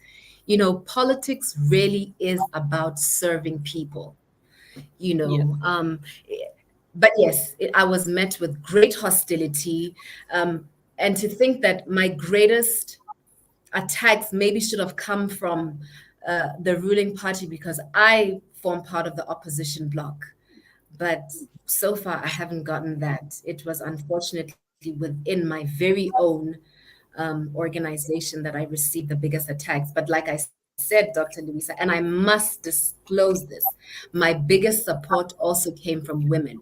Politics really is about serving people, Yes. But yes, I was met with great hostility. And to think that my greatest attacks maybe should have come from the ruling party, because I form part of the opposition bloc. but so far I haven't gotten that. It was unfortunately within my very own organization that I received the biggest attacks. But like I said, Dr. Louisa, and I must disclose this, my biggest support also came from women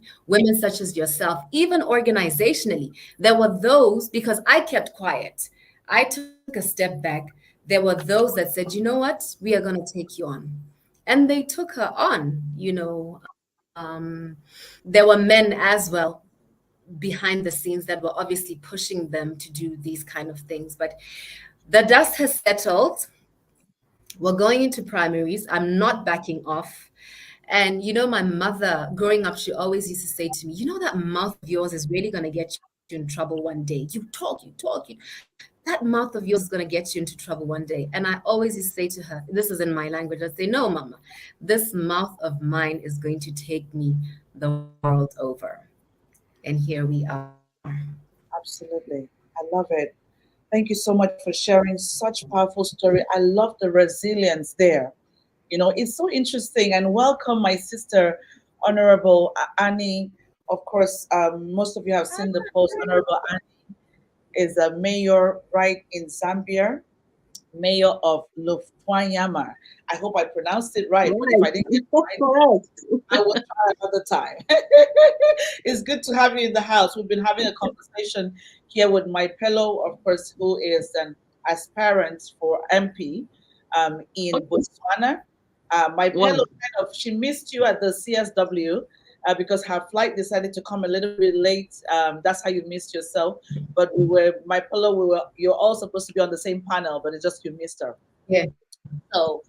such as yourself, even organizationally. There were those, because I kept quiet, I took a step back. There were those that said, you know what, we are going to take you on. And they took her on, There were men as well behind the scenes that were obviously pushing them to do these kind of things. But the dust has settled. We're going into primaries. I'm not backing off. And my mother, growing up, she always used to say to me, that mouth of yours is really going to get you in trouble one day. That mouth of yours is going to get you into trouble one day. And I always used to say to her, this is in my language, I'd say, no, mama, this mouth of mine is going to take me the world over. And here we are. Absolutely. I love it. Thank you so much for sharing such powerful story. I love the resilience there. It's so interesting. And welcome, my sister, Honorable Annie. Of course, most of you have seen the post. Honorable Annie is a mayor right in Zambia, mayor of Lufwanyama. I hope I pronounced it right, but if I didn't get it right, I will try another time. It's good to have you in the house. We've been having a conversation here with Maipelo, of course, who is an aspirant for MP in Botswana. Maipelo she missed you at the CSW because her flight decided to come a little bit late. That's how you missed yourself. But you're all supposed to be on the same panel, but it's just you missed her. Yeah. So,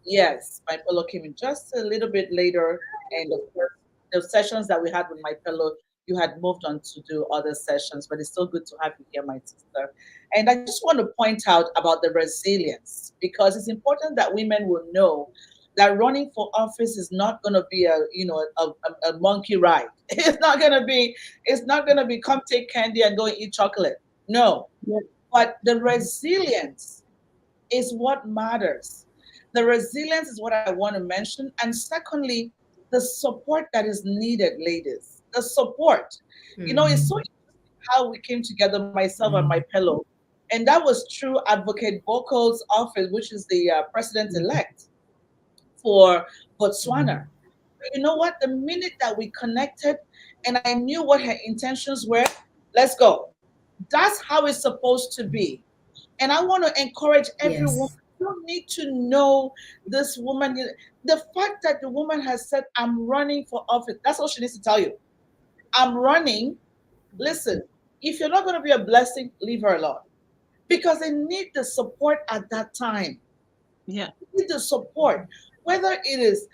yes, my fellow came in just a little bit later, and of course, the sessions that we had with my fellow, you had moved on to do other sessions, but it's still good to have you here, my sister. And I just want to point out about the resilience, because it's important that women will know that running for office is not going to be a monkey ride. It's not going to be come take candy and go and eat chocolate. No, but the resilience is what matters. The resilience is what I want to mention. And secondly, the support that is needed, ladies. The support. It's so interesting how we came together, myself and my fellow. And that was through Advocate Boko's office, which is the president-elect for Botswana. But you know what? The minute that we connected and I knew what her intentions were, let's go. That's how it's supposed to be. And I want to encourage everyone. Yes. You don't need to know this woman. The fact that the woman has said, I'm running for office, that's all she needs to tell you. I'm running. Listen, if you're not going to be a blessing, leave her alone. Because they need the support at that time. Yeah. They need the support, whether it is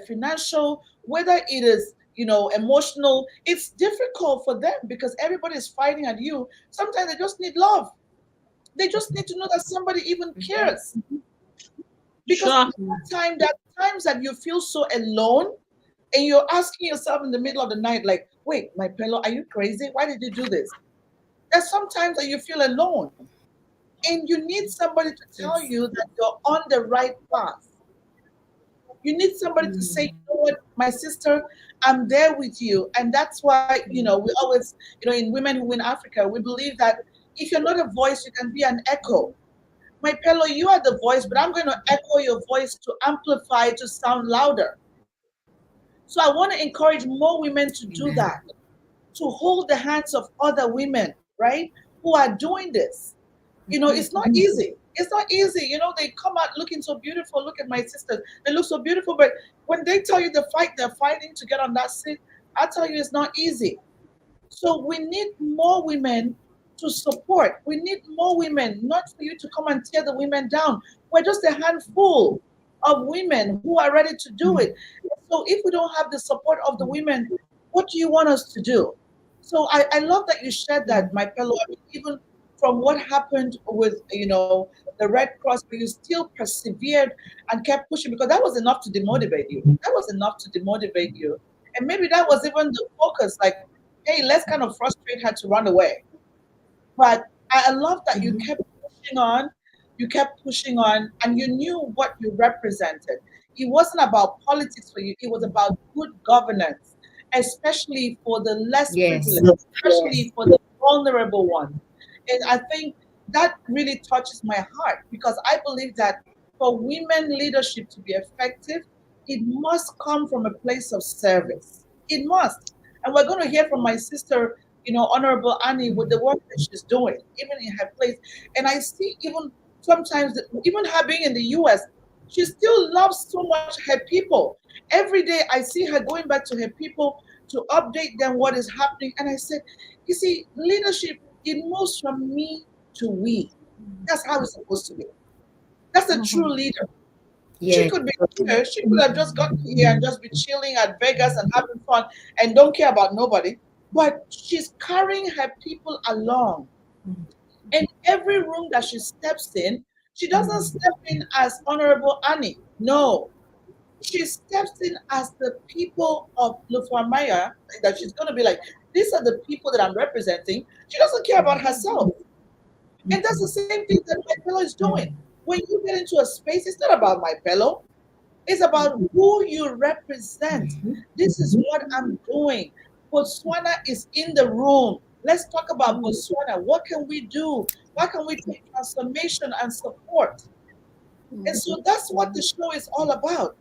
financial, whether it is emotional. It's difficult for them because everybody is fighting at you. Sometimes they just need love. They just need to know that somebody even cares. Because there are times that you feel so alone and you're asking yourself in the middle of the night, like, wait, my pillow, are you crazy? Why did you do this? There's sometimes that you feel alone. And you need somebody to tell you that you're on the right path. You need somebody to say, you know what, my sister, I'm there with you. And that's why, we always, in Women Who Win Africa, we believe that if you're not a voice, you can be an echo. My pillow, you are the voice, but I'm going to echo your voice to amplify, to sound louder. So I want to encourage more women to do that, to hold the hands of other women, right, who are doing this. It's not easy. It's not easy. They come out looking so beautiful. Look at my sisters. They look so beautiful. But when they tell you the fight they're fighting to get on that seat, I tell you it's not easy. So we need more women to support. We need more women, not for you to come and tear the women down. We're just a handful of women who are ready to do it. So if we don't have the support of the women, what do you want us to do? So I love that you shared that, my fellow. Even from what happened with the Red Cross, but you still persevered and kept pushing, because that was enough to demotivate you. That was enough to demotivate you. And maybe that was even the focus, like, hey, let's kind of frustrate her to run away. But I love that you kept pushing on, and you knew what you represented. it wasn't about politics for you. It was about good governance, especially for the less Yes. privileged, especially for the vulnerable ones. And I think that really touches my heart because I believe that for women leadership to be effective, it must come from a place of service. It must. And we're going to hear from my sister, Honorable Annie, with the work that she's doing, even in her place. And I see even sometimes, even her being in the US, she still loves so much her people. Every day I see her going back to her people to update them what is happening. And I said, you see, leadership, it moves from me to we. That's how it's supposed to be. That's a true leader. She Yes. could be here. She could have just gotten here and just be chilling at Vegas and having fun and don't care about nobody. But she's carrying her people along. And every room that she steps in, she doesn't step in as Honorable Annie. No. She steps in as the people of Lufwanyama, that she's going to be like, these are the people that I'm representing. She doesn't care about herself. And that's the same thing that Maipelo is doing. When you get into a space, it's not about Maipelo. It's about who you represent. This is what I'm doing. Botswana is in the room. Let's talk about Botswana. What can we do? What can we take transformation and support? And so that's what the show is all about.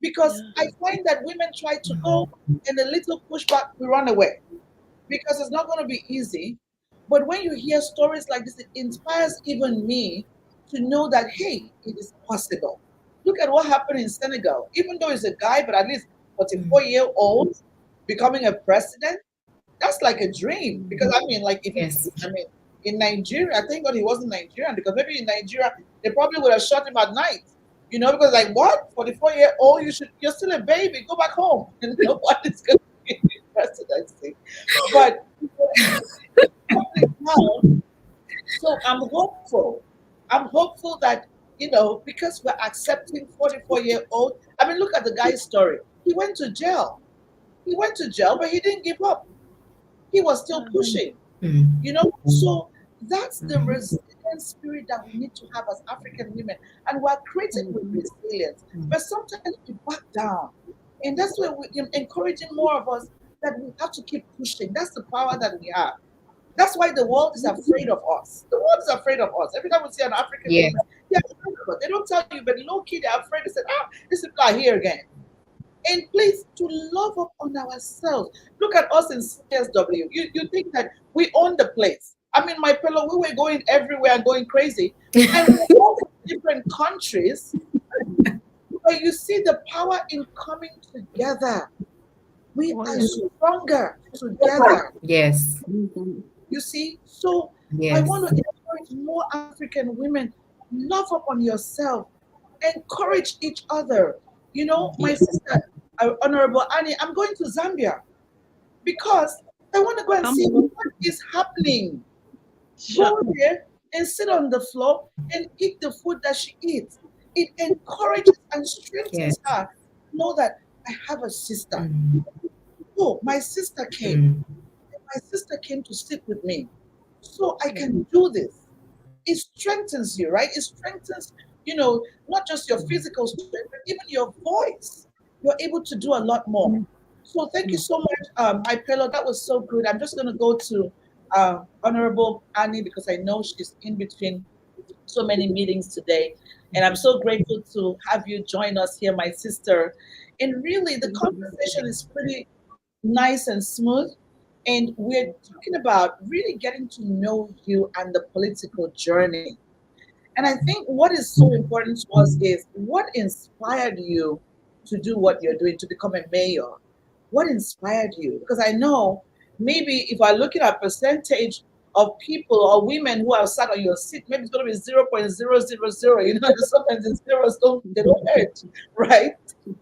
Because I find that women try to go and a little pushback, we run away because it's not going to be easy. But when you hear stories like this, it inspires even me to know that, hey, it is possible. Look at what happened in Senegal. Even though he's a guy, but at least 44-year-old becoming a president, that's like a dream. Because I mean, like, Yes. in Nigeria, I thank God he wasn't Nigerian because maybe in Nigeria, they probably would have shot him at night. Because like, what? 44-year-old, you're still a baby, go back home. And what is going to be the presidency? But now, so I'm hopeful. I'm hopeful that, because we're accepting 44-year-old. I mean, look at the guy's story. He went to jail. He went to jail, but he didn't give up. He was still pushing. So that's the resilient spirit that we need to have as African women. And we're created with resilience. But sometimes we back down. And that's where we're encouraging more of us that we have to keep pushing. That's the power that we have. That's why the world is afraid of us. The world is afraid of us. Every time we see an African woman, they're afraid of us. They don't tell you, but low key, they're afraid. They say, these people are here again. And please, to love up on ourselves. Look at us in CSW. You think that we own the place. I mean, Maipelo, we were going everywhere and going crazy. And we're all from different countries. But you see the power in coming together. We are stronger together. Yes. You see? So Yes. I want to encourage more African women. Love up on yourself. Encourage each other. My sister, Honorable Annie, I'm going to Zambia because I want to go and see what is happening. Go there and sit on the floor and eat the food that she eats. It encourages and strengthens her. Know that I have a sister. Oh, my sister came. My sister came to sit with me. So I can do this. It strengthens you, right? It strengthens, not just your physical strength, but even your voice. You're able to do a lot more. So thank you so much, Maipelo. That was so good. I'm just going to go to Honorable Annie because I know she's in between so many meetings today. And I'm so grateful to have you join us here, my sister. And really, the conversation is pretty nice and smooth. And we're talking about really getting to know you and the political journey. And I think what is so important to us is what inspired you to do what you're doing, to become a mayor? What inspired you? Because I know maybe if I look at a percentage of people or women who have sat on your seat, maybe it's going to be 0.000. Sometimes the zeros they don't hurt, right?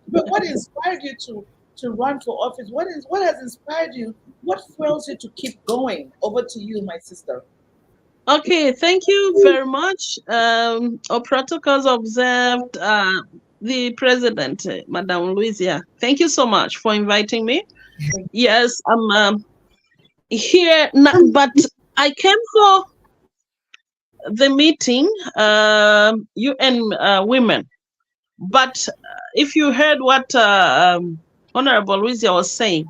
But what inspired you to run for office? What has inspired you? What fuels you to keep going? Over to you, my sister. Okay, thank you very much. Our protocols observed. The president, Madam Louisia. Thank you so much for inviting me. Yes, I'm here, but I came for the meeting, UN Women. But if you heard what Honorable Louisia was saying,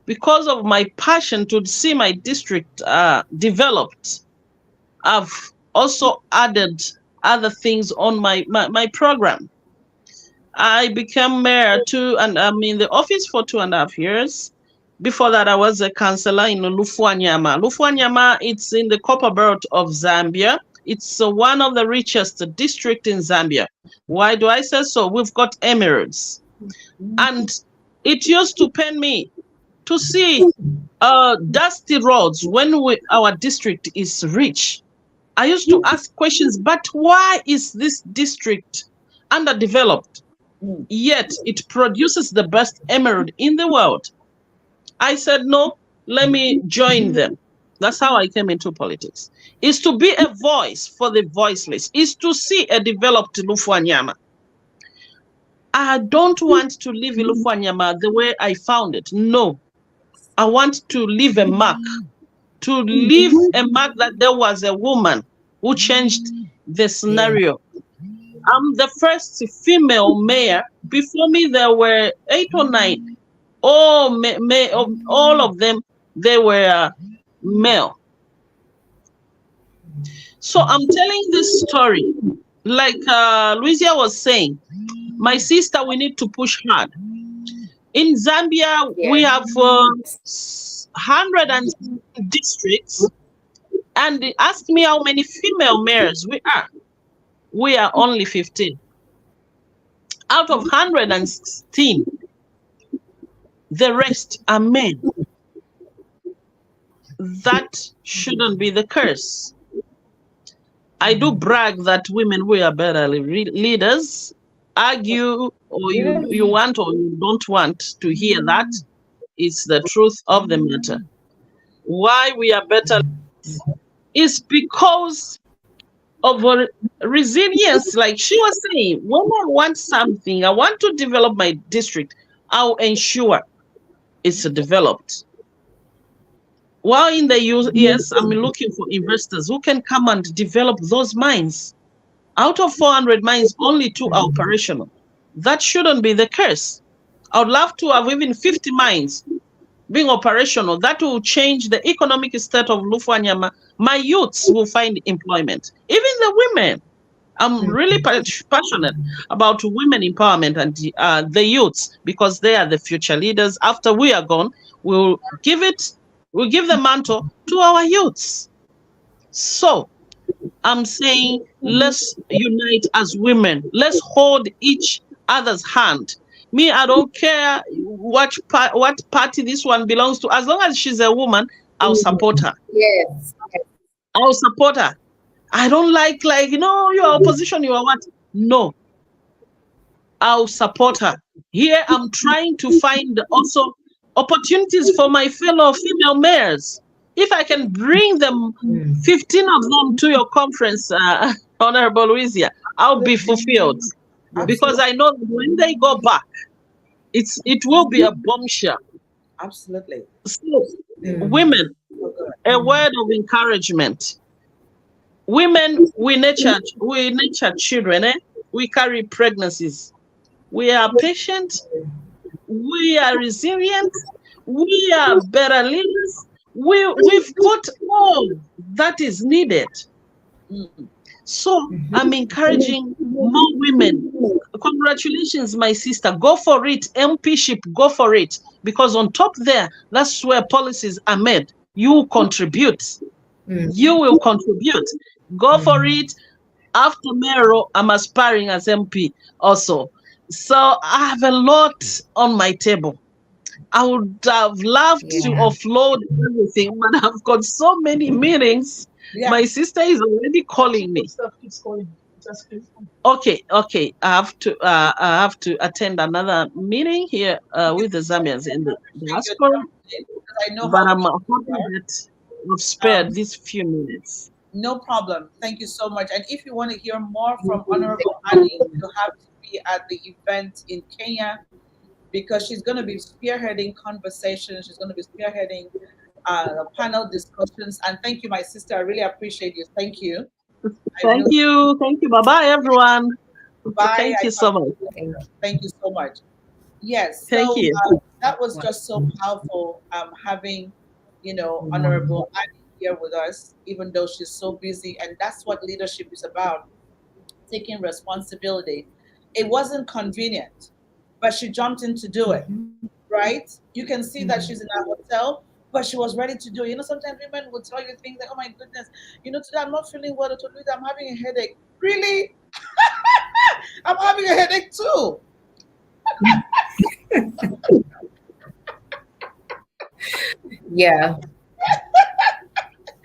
because of my passion to see my district developed, I've also added other things on my program. I became mayor too, and I'm in the office for 2.5 years. Before that, I was a councillor in Lufwanyama. Lufwanyama, it's in the copper belt of Zambia. It's one of the richest districts in Zambia. Why do I say so? We've got emeralds. And it used to pain me to see dusty roads when our district is rich. I used to ask questions, but why is this district underdeveloped? Yet it produces the best emerald in the world. I said, no, let me join them. That's how I came into politics. Is to be a voice for the voiceless, is to see a developed Lufwanyama. I don't want to live in Lufwanyama the way I found it. No, I want to leave a mark, that there was a woman who changed the scenario. I'm the first female mayor. Before me, there were 8 or 9. All of them, they were male. So I'm telling this story, like Louisia was saying, my sister, we need to push hard. In Zambia, we have 100 districts, and they ask me how many female mayors we are. We are only 15. Out of 116, the rest are men. That shouldn't be the curse. I do brag that women, we are better leaders. Argue, or you want or you don't want to hear that. It's the truth of the matter. Why we are better is because of resilience. Like she was saying, when I want something, I want to develop my district, I'll ensure it's developed. While in the US, I'm looking for investors who can come and develop those mines. Out of 400 mines, only 2 are operational. That shouldn't be the case. I would love to have even 50 mines being operational. That will change the economic state of Lufwanyama. My youths will find employment. Even the women. I'm really passionate about women empowerment and the youths, because they are the future leaders. After we are gone, we'll give the mantle to our youths. So I'm saying, let's unite as women. Let's hold each other's hand. Me, I don't care what party this one belongs to. As long as she's a woman, I'll support her. Yes. I'll support her. I don't like, you're opposition, you are what? No. I'll support her. Here, I'm trying to find also opportunities for my fellow female mayors. If I can bring them, 15 of them to your conference, Honorable Louisia, I'll be fulfilled. Because I know that when they go back, it will be a bombshell. Absolutely. So, women, a word of encouragement. Women, we nurture children. We carry pregnancies. We are patient. We are resilient. We are better leaders. We've got all that is needed. So I'm encouraging more women. Congratulations, my sister. Go for it. MPship, go for it. Because on top there, that's where policies are made. You contribute. You will contribute. Go for it. After Mero, I'm aspiring as MP also. So I have a lot on my table. I would have loved to offload everything, but I've got so many meetings. My sister is already calling me. Okay. I have to attend another meeting here with the Zambians in the diaspora. But I'm hoping that I've spared these few minutes. No problem. Thank you so much. And if you want to hear more from Honorable Annie, you have to be at the event in Kenya, because she's going to be spearheading conversations. She's going to be spearheading panel discussions. And thank you, my sister. I really appreciate you. Thank you. Thank you. Bye-bye, everyone. Bye. Thank I you talk so to much. you later. Thank you so much. Yes, Thank so you. that was just so powerful, having, Honorable Annie here with us, even though she's so busy. And that's what leadership is about, taking responsibility. It wasn't convenient, but she jumped in to do it, right? You can see that she's in a hotel, but she was ready to do it. Sometimes women will tell you things like, oh my goodness, today I'm not feeling well, today I'm having a headache. Really? I'm having a headache too. Yeah.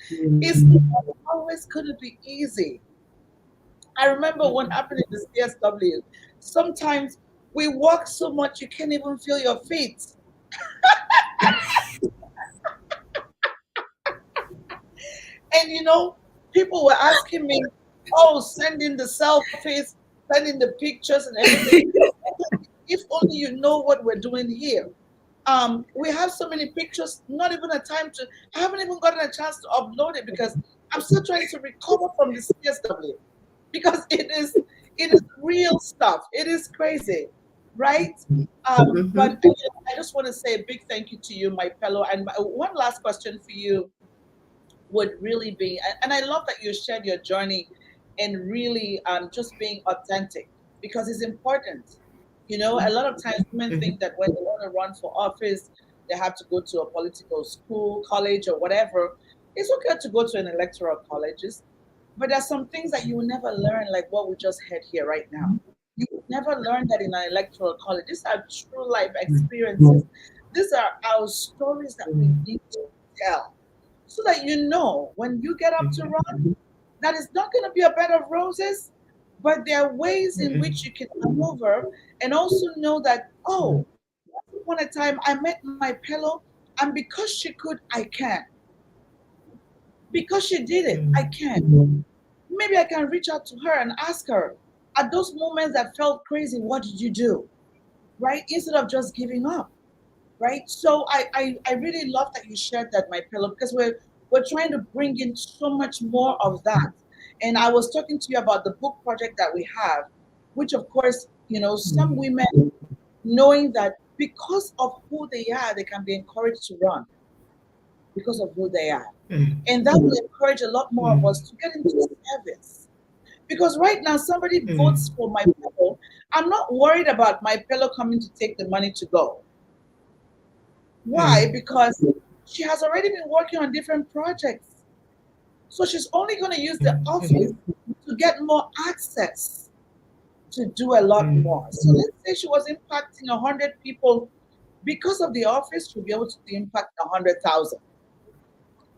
It's always going to be easy. I remember what happened in the CSW. Sometimes we walk so much you can't even feel your feet. And people were asking me, oh, sending the selfies, sending the pictures and everything. If only you know what we're doing here. We have so many pictures, not even a time to, I haven't even gotten a chance to upload it because I'm still trying to recover from the CSW because it is real stuff. It is crazy, right? But I just want to say a big thank you to you, Maipelo. And one last question for you would really be, and I love that you shared your journey and really just being authentic because it's important. A lot of times women think that when they want to run for office, they have to go to a political school, college, or whatever. It's okay to go to an electoral colleges, but there's some things that you will never learn, like what we just had here right now. You will never learn that in an electoral college. These are true life experiences. These are our stories that we need to tell so that when you get up to run, that is not going to be a bed of roses, but there are ways in which you can maneuver and also know that, oh, once upon a time I met my pillow, and because she could, I can. Because she did it, I can. Maybe I can reach out to her and ask her at those moments that felt crazy, what did you do? Right? Instead of just giving up. Right? So I really love that you shared that, my pillow, because we're trying to bring in so much more of that. And I was talking to you about the book project that we have, which of course, some women knowing that because of who they are, they can be encouraged to run because of who they are. And that will encourage a lot more of us to get into service. Because right now, somebody votes for my pillow. I'm not worried about my pillow coming to take the money to go. Why? Because she has already been working on different projects. So she's only going to use the office to get more access to do a lot more. So let's say she was impacting 100 people. Because of the office, she'll be able to impact 100,000.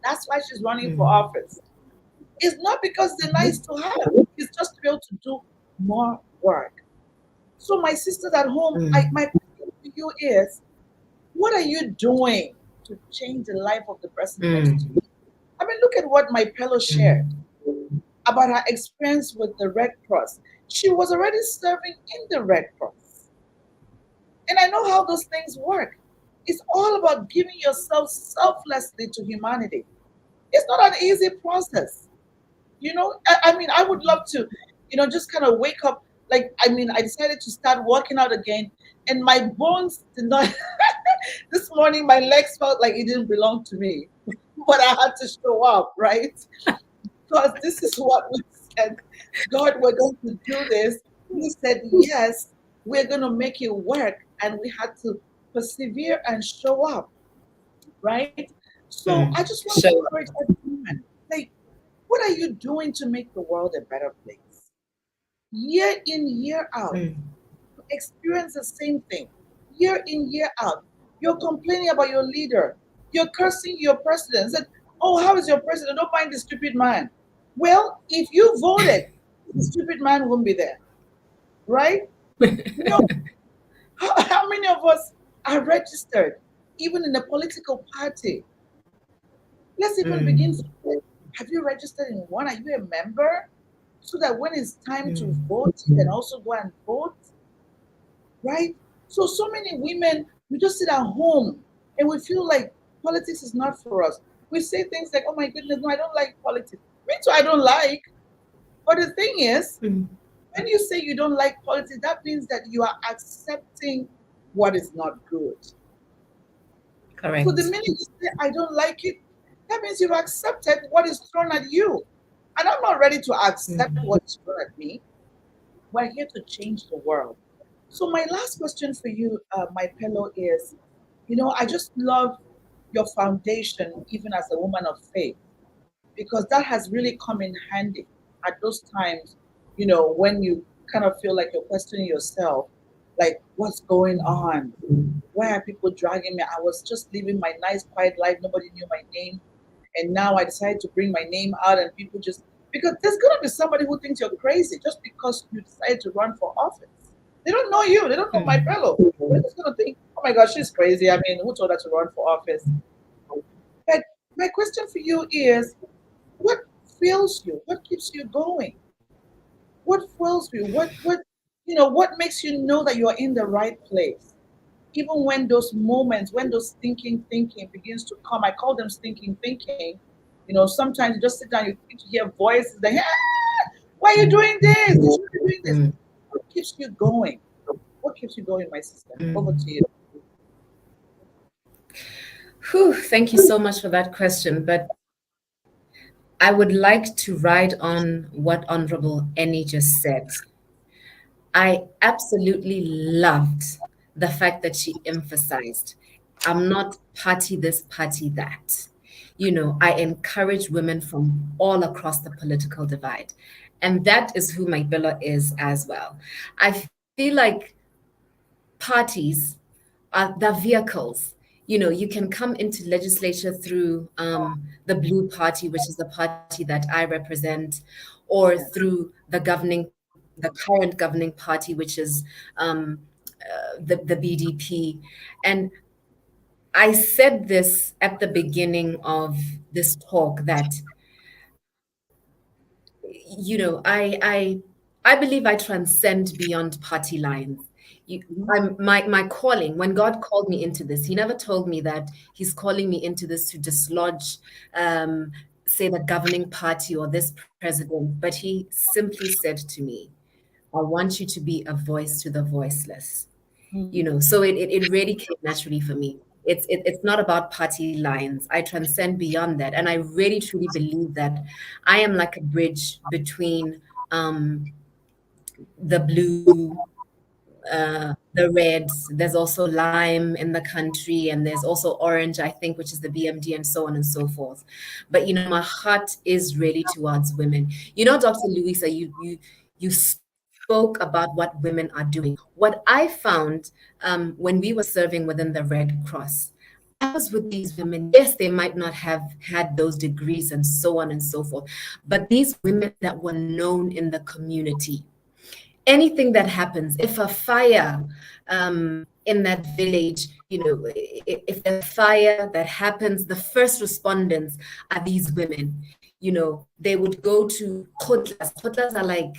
That's why she's running for office. It's not because they're nice to have. It's just to be able to do more work. So my sisters at home, my question to you is, what are you doing to change the life of the person next to you? I mean, look at what my fellow shared about her experience with the Red Cross. She was already serving in the Red Cross. And I know how those things work. It's all about giving yourself selflessly to humanity. It's not an easy process. I mean, I would love to, just kind of wake up. Like, I mean, I decided to start working out again, and my bones did not. This morning, my legs felt like it didn't belong to me, but I had to show up, right? Because this is what we said. God, we're going to do this. He said, yes, we're going to make it work. And we had to persevere and show up, right? So I just want to So, encourage everyone. Like, what are you doing to make the world a better place? Year in, year out, you experience the same thing. Year in, year out, you're complaining about your leader. You're cursing your president. Said, oh, how is your president? Don't mind the stupid man. Well, if you voted, the stupid man won't be there, right? No. How many of us are registered, even in a political party? Let's even begin. Have you registered in one? Are you a member? So that when it's time to vote, you can also go and vote, right? So many women, we just sit at home and we feel like politics is not for us. We say things like, oh my goodness, no, I don't like politics. Me too, I don't like. But the thing is, when you say you don't like politics, that means that you are accepting what is not good. So the Correct. minute you say I don't like it, that means you've accepted what is thrown at you. And I'm not ready to accept Mm. what is thrown at me. We're here to change the world. So my last question for you, my fellow, is, I just love your foundation, even as a woman of faith, because that has really come in handy at those times, when you kind of feel like you're questioning yourself, like, what's going on? Why are people dragging me? I was just living my nice, quiet life. Nobody knew my name. And now I decided to bring my name out, and people just, because there's going to be somebody who thinks you're crazy just because you decided to run for office. They don't know you, they don't know my Mm. fellow. They're just going to think, oh my gosh, she's crazy. I mean, who told her to run for office? But my question for you is, what fuels you? What keeps you going? What fuels you? What makes you know that you are in the right place? Even when those moments, when those thinking begins to come, I call them stinking thinking. Sometimes you just sit down, you hear voices, like, why are you doing this? You should be doing this. Mm. What keeps you going? What keeps you going, my sister? Over Mm. to you. Whew, thank you so much for that question. But I would like to ride on what Honorable Annie just said. I absolutely loved the fact that she emphasized, I'm not party this, party that. I encourage women from all across the political divide. And that is who Maipelo is as well. I feel like parties are the vehicles. You can come into legislature through the Blue Party, which is the party that I represent, or Yeah. through the current governing party, which is the BDP. And I said this at the beginning of this talk that I believe I transcend beyond party lines. Mhm. My calling, when God called me into this, He never told me that He's calling me into this to dislodge, um, say, the governing party or this president, but He simply said to me, I want you to be a voice to the voiceless. So it really came naturally for me. It's not about party lines. I transcend beyond that, and I really truly believe that I am like a bridge between the blue, the reds. There's also lime in the country, and there's also orange, I think, which is the BMD, and so on and so forth. But my heart is really towards women. Dr. Louisa, you spoke about what women are doing. What I found when we were serving within the Red Cross, I was with these women. Yes, they might not have had those degrees and so on and so forth, but these women that were known in the community, anything that happens, if a fire in that village, if there's a fire that happens, the first respondents are these women. They would go to khotlas. Khotlas are like,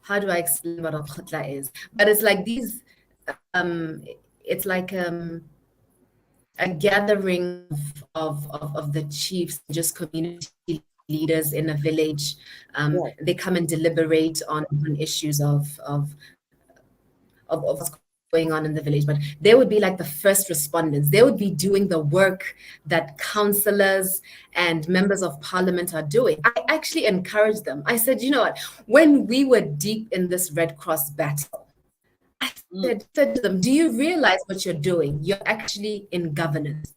how do I explain what a khotla is? But it's like these, it's like a gathering of the chiefs, just community leaders in a village. Yeah. They come and deliberate on issues of what's going on in the village. But they would be like the first respondents. They would be doing the work that councillors and members of parliament are doing. I actually encouraged them. I said, you know what? When we were deep in this Red Cross battle, I Mm. said to them, do you realize what you're doing? You're actually in governance.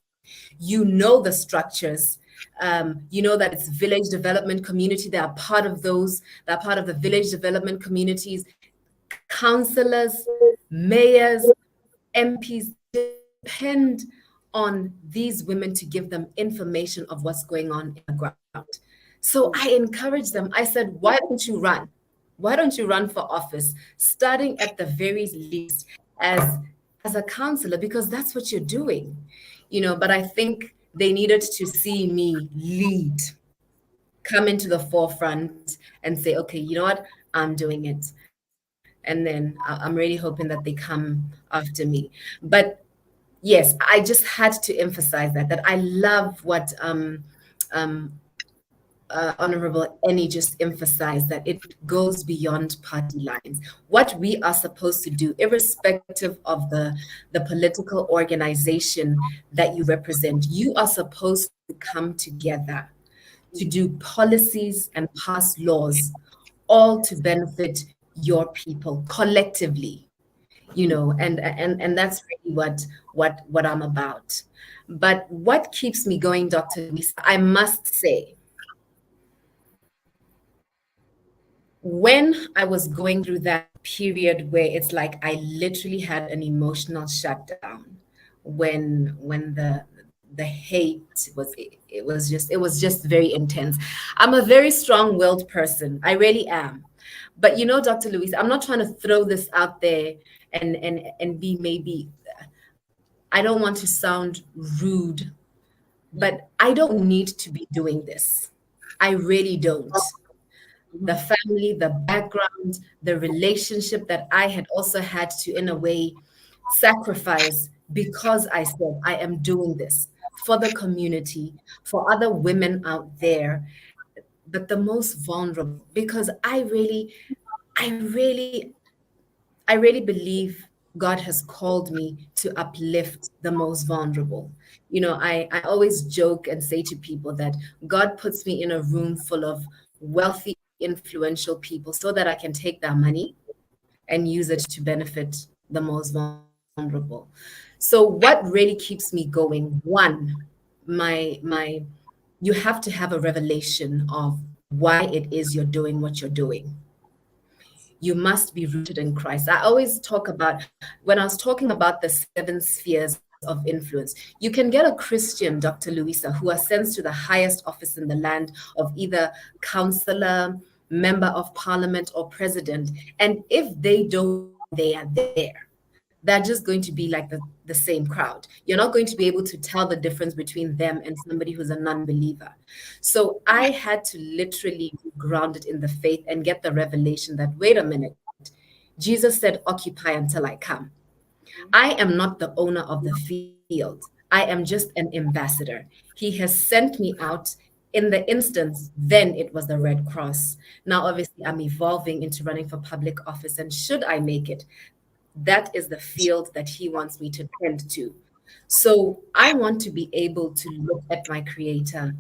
You know the structures. You know that it's village development community. They are part of those. They're part of the village development communities. Councillors, mayors, MPs depend on these women to give them information of what's going on in the ground. So I encouraged them. I said, why don't you run? Why don't you run for office, starting at the very least as a counselor, because that's what you're doing. But I think they needed to see me lead, come into the forefront and say, okay, you know what? I'm doing it. And then I'm really hoping that they come after me. But yes, I just had to emphasize that I love what um, Honorable Annie just emphasized, that it goes beyond party lines. What we are supposed to do, irrespective of the political organization that you represent, you are supposed to come together to do policies and pass laws, all to benefit your people collectively. And that's really what I'm about. But what keeps me going, Dr. Luisa, I must say, when I was going through that period where it's like I literally had an emotional shutdown, when the hate was, it was just very intense. I'm a very strong-willed person. I really am. But Dr. Luisa, I'm not trying to throw this out there and be, maybe, I don't want to sound rude, but I don't need to be doing this. I really don't. The family, the background, the relationship that I had also had to, in a way, sacrifice, because I said I am doing this for the community, for other women out there, but the most vulnerable, because I really, I really believe God has called me to uplift the most vulnerable. I always joke and say to people that God puts me in a room full of wealthy, influential people so that I can take their money and use it to benefit the most vulnerable. So what really keeps me going? One, my you have to have a revelation of why it is you're doing what you're doing. You must be rooted in Christ. I always talk about, when I was talking about the 7 spheres of influence, you can get a Christian, Dr. Luisa, who ascends to the highest office in the land of either counselor, member of parliament, or president. And if they don't, they are there. They're just going to be like the same crowd. You're not going to be able to tell the difference between them and somebody who's a non-believer. So I had to literally be grounded in the faith and get the revelation that, wait a minute, Jesus said, occupy until I come. I am not the owner of the field. I am just an ambassador. He has sent me out. In the instance, then it was the Red Cross. Now, obviously, I'm evolving into running for public office. And should I make it, that is the field that he wants me to tend to. So I want to be able to look at my Creator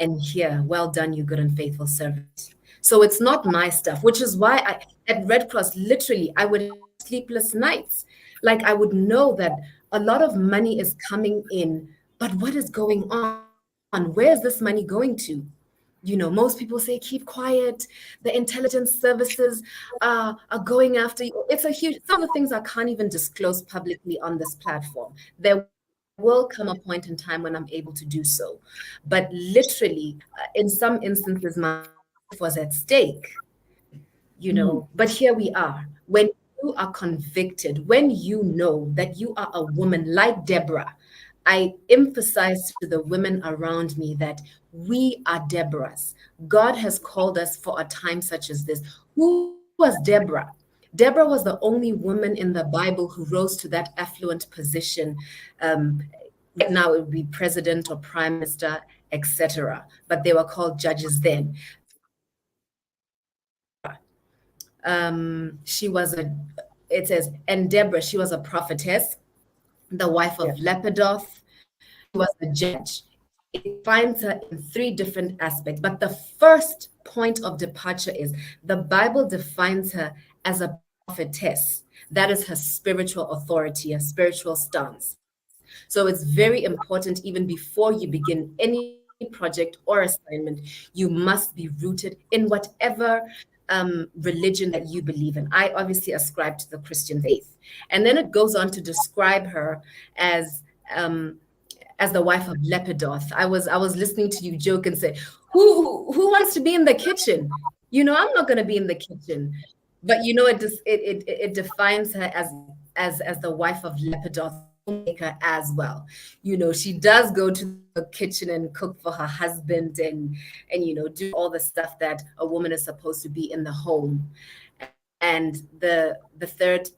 and hear, well done, you good and faithful servant. So it's not my stuff, which is why at Red Cross, literally, I would have sleepless nights. Like, I would know that a lot of money is coming in, but what is going on? Where is this money going to? Most people say, keep quiet. The intelligence services are going after you. It's a huge, some of the things I can't even disclose publicly on this platform. There will come a point in time when I'm able to do so. But literally, in some instances, my life was at stake, but here we are. When you are convicted, when you know that you are a woman like Deborah, I emphasize to the women around me that we are Deborahs. God has called us for a time such as this. Who was Deborah? Deborah was the only woman in the Bible who rose to that affluent position. Now it would be president or prime minister, etc. But they were called judges then. It says, and Deborah, she was a prophetess, the wife of Lepidoth. She was a judge. It finds her in 3 different aspects. But the first point of departure is the Bible defines her as a prophetess. That is her spiritual authority, a spiritual stance. So it's very important, even before you begin any project or assignment, you must be rooted in whatever religion that you believe in. I obviously ascribe to the Christian faith. And then it goes on to describe her as the wife of Lepidoth. I was listening to you joke and say, who wants to be in the kitchen? I'm not going to be in the kitchen. But it defines her as the wife of Lepidoth, maker as well. She does go to the kitchen and cook for her husband and do all the stuff that a woman is supposed to be in the home. And the third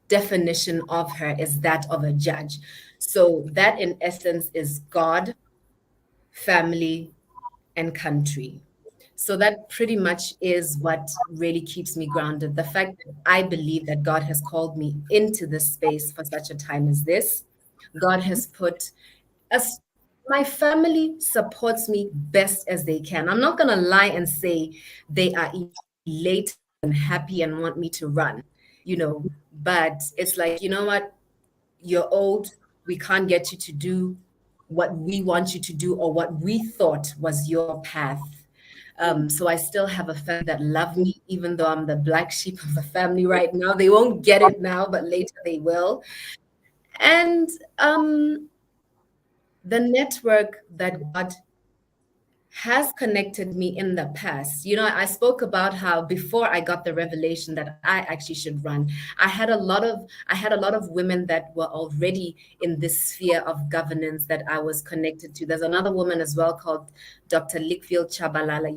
definition of her is that of a judge. So that in essence is God, family, and country. So that pretty much is what really keeps me grounded. The fact that I believe that God has called me into this space for such a time as this. God has put us, my family supports me best as they can. I'm not going to lie and say they are elated and happy and want me to run, but it's like, you know what? You're old. We can't get you to do what we want you to do or what we thought was your path. So I still have a family that love me, even though I'm the black sheep of the family right now. They won't get it now, but later they will. And the network that God has connected me in the past. I spoke about how before I got the revelation that I actually should run, I had a lot of women that were already in this sphere of governance that I was connected to. There's another woman as well called Dr. Lickfield Chabalala,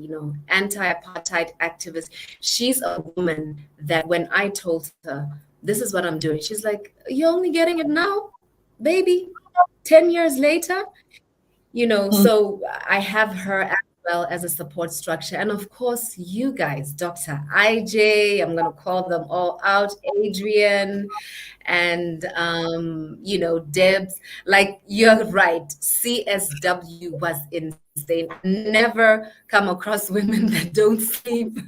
anti-apartheid activist. She's a woman that when I told her, this is what I'm doing, she's like, you're only getting it now, baby, 10 years later. So I have her as well as a support structure. And of course, you guys, Dr. IJ, I'm going to call them all out, Adrian, and, Debs. Like, you're right. CSW was insane. I've never come across women that don't sleep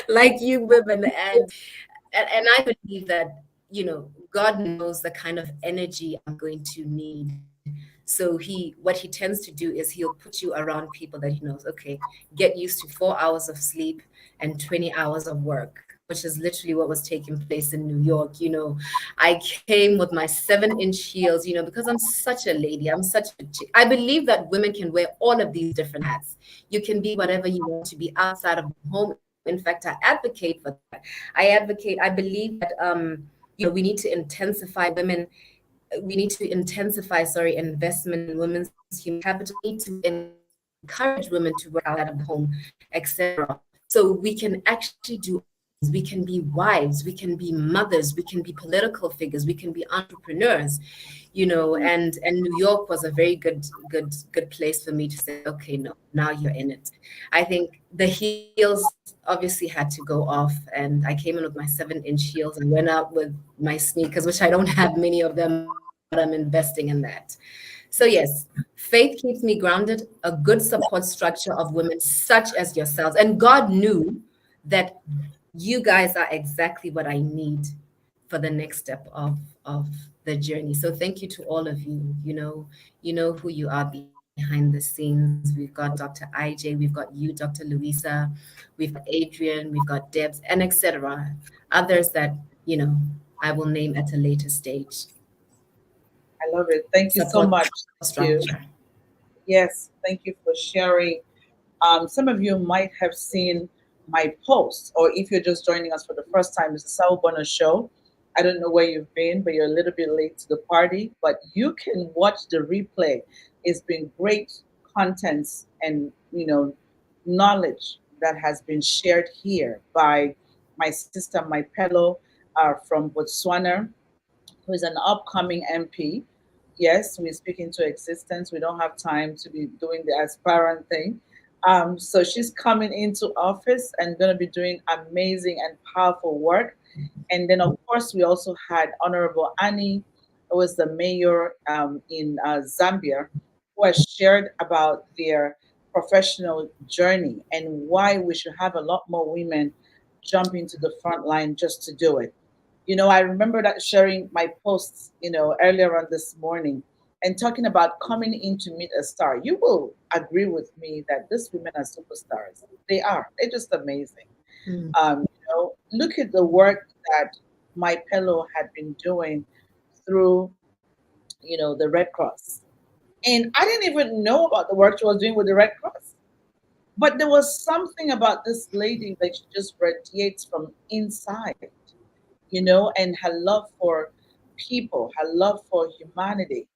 like you women. And I believe that, God knows the kind of energy I'm going to need. So what he tends to do is he'll put you around people that he knows, okay, get used to 4 hours of sleep and 20 hours of work, which is literally what was taking place in New York. I came with my 7-inch heels, because I'm such a lady. I'm such a chick. I believe that women can wear all of these different hats. You can be whatever you want to be outside of the home. In fact, I advocate for that. I believe that, we need to intensify women we need to intensify, investment in women's human capital. We need to encourage women to work out of the home, etc. So we can actually do. We can be wives, we can be mothers, we can be political figures, we can be entrepreneurs, and New York was a very good place for me to say, okay, no, now you're in it. I think the heels obviously had to go off, and I came in with my 7-inch heels and went out with my sneakers, which I don't have many of them, but I'm investing in that. So yes, faith keeps me grounded, a good support structure of women such as yourselves. And God knew that you guys are exactly what I need for the next step of the journey. So thank you to all of you. You know who you are behind the scenes. We've got Dr. IJ, we've got you, Dr. Louisa, we've got Adrian, we've got Debs, and etc. Others that, I will name at a later stage. I love it. Thank you so Support much. Thank you. structure. Yes, thank you for sharing. Some of you might have seen my post, or if you're just joining us for the first time, it's the SAWUUBOONAA show. I don't know where you've been, but you're a little bit late to the party. But you can watch the replay. It's been great contents and knowledge that has been shared here by my sister Maipelo from Botswana, who is an upcoming MP. Yes, we speak into existence. We don't have time to be doing the aspirant thing. So she's coming into office and going to be doing amazing and powerful work. And then, of course, we also had Honorable Annie, who was the mayor in Zambia, who has shared about their professional journey and why we should have a lot more women jump into the front line just to do it. I remember that sharing my posts, earlier on this morning and talking about coming in to meet a star. You will agree with me that these women are superstars. They are. They're just amazing. Mm. Look at the work that my pillow had been doing through, the Red Cross. And I didn't even know about the work she was doing with the Red Cross. But there was something about this lady that she just radiates from inside, and her love for people, her love for humanity.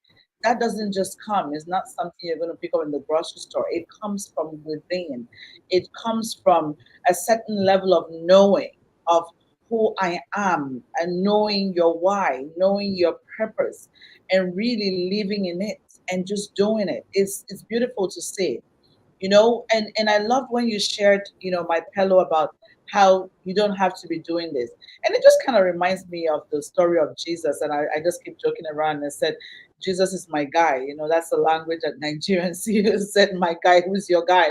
That doesn't just come. It's not something you're going to pick up in the grocery store. It comes from within. It comes from a certain level of knowing of who I am and knowing your why, knowing your purpose, and really living in it and just doing it. It's beautiful to see. And I love when you shared, my pillow about how you don't have to be doing this. And it just kind of reminds me of the story of Jesus. And I just keep joking around and said, Jesus is my guy. That's the language that Nigerians use. Said, my guy, who's your guy?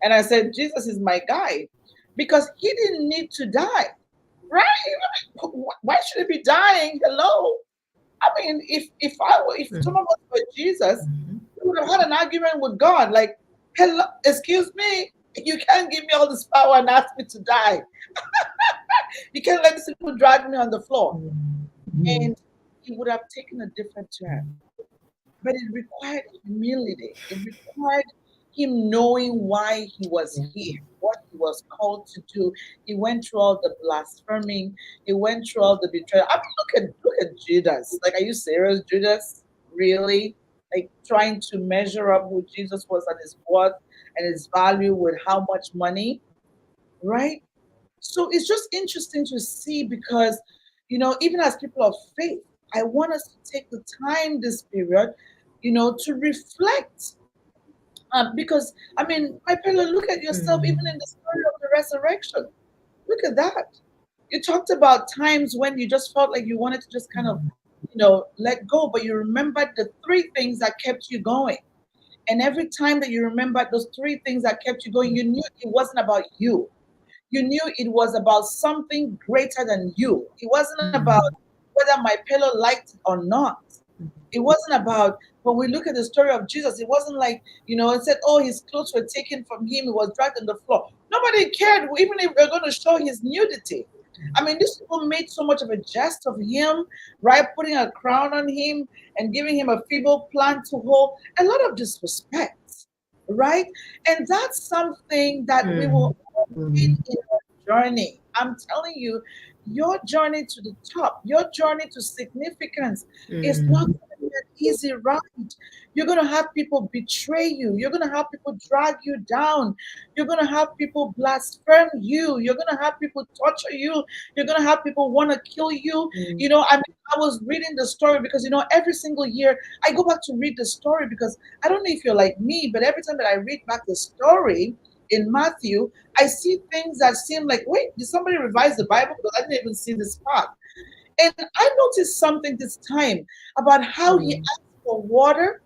And I said, Jesus is my guy because he didn't need to die, right? Why should he be dying? Hello. I mean, if some of us were Jesus, we would have had an argument with God. Like, hello, excuse me, you can't give me all this power and ask me to die. You can't let these people drag me on the floor. And he would have taken a different turn. But it required humility. It required him knowing why he was here, what he was called to do. He went through all the blaspheming. He went through all the betrayal. I mean, look at Judas. Like, are you serious, Judas? Really? Like trying to measure up who Jesus was and his worth and his value with how much money, right? So it's just interesting to see because, even as people of faith, I want us to take the time this period, to reflect. Because, I mean, my fellow, look at yourself, even in the story of the resurrection. Look at that. You talked about times when you just felt like you wanted to just kind of, let go, but you remembered the three things that kept you going. And every time that you remembered those three things that kept you going, you knew it wasn't about you. You knew it was about something greater than you. It wasn't about whether my pillow liked it or not. It wasn't about, when we look at the story of Jesus, it wasn't like, it said, oh, his clothes were taken from him. He was dragged on the floor. Nobody cared, even if we're going to show his nudity. I mean, these people made so much of a jest of him, right? Putting a crown on him and giving him a feeble plant to hold. A lot of disrespect, right? And that's something that we will in our journey. I'm telling you, your journey to the top, your journey to significance is not going to be an easy ride. You're going to have people betray you. You're going to have people drag you down. You're going to have people blaspheme you. You're going to have people torture you. You're going to have people want to kill you. I mean, I was reading the story because, every single year I go back to read the story because I don't know if you're like me, but every time that I read back the story in Matthew, I see things that seem like, wait, did somebody revise the Bible? Because I didn't even see this part. And I noticed something this time about how he asked for water.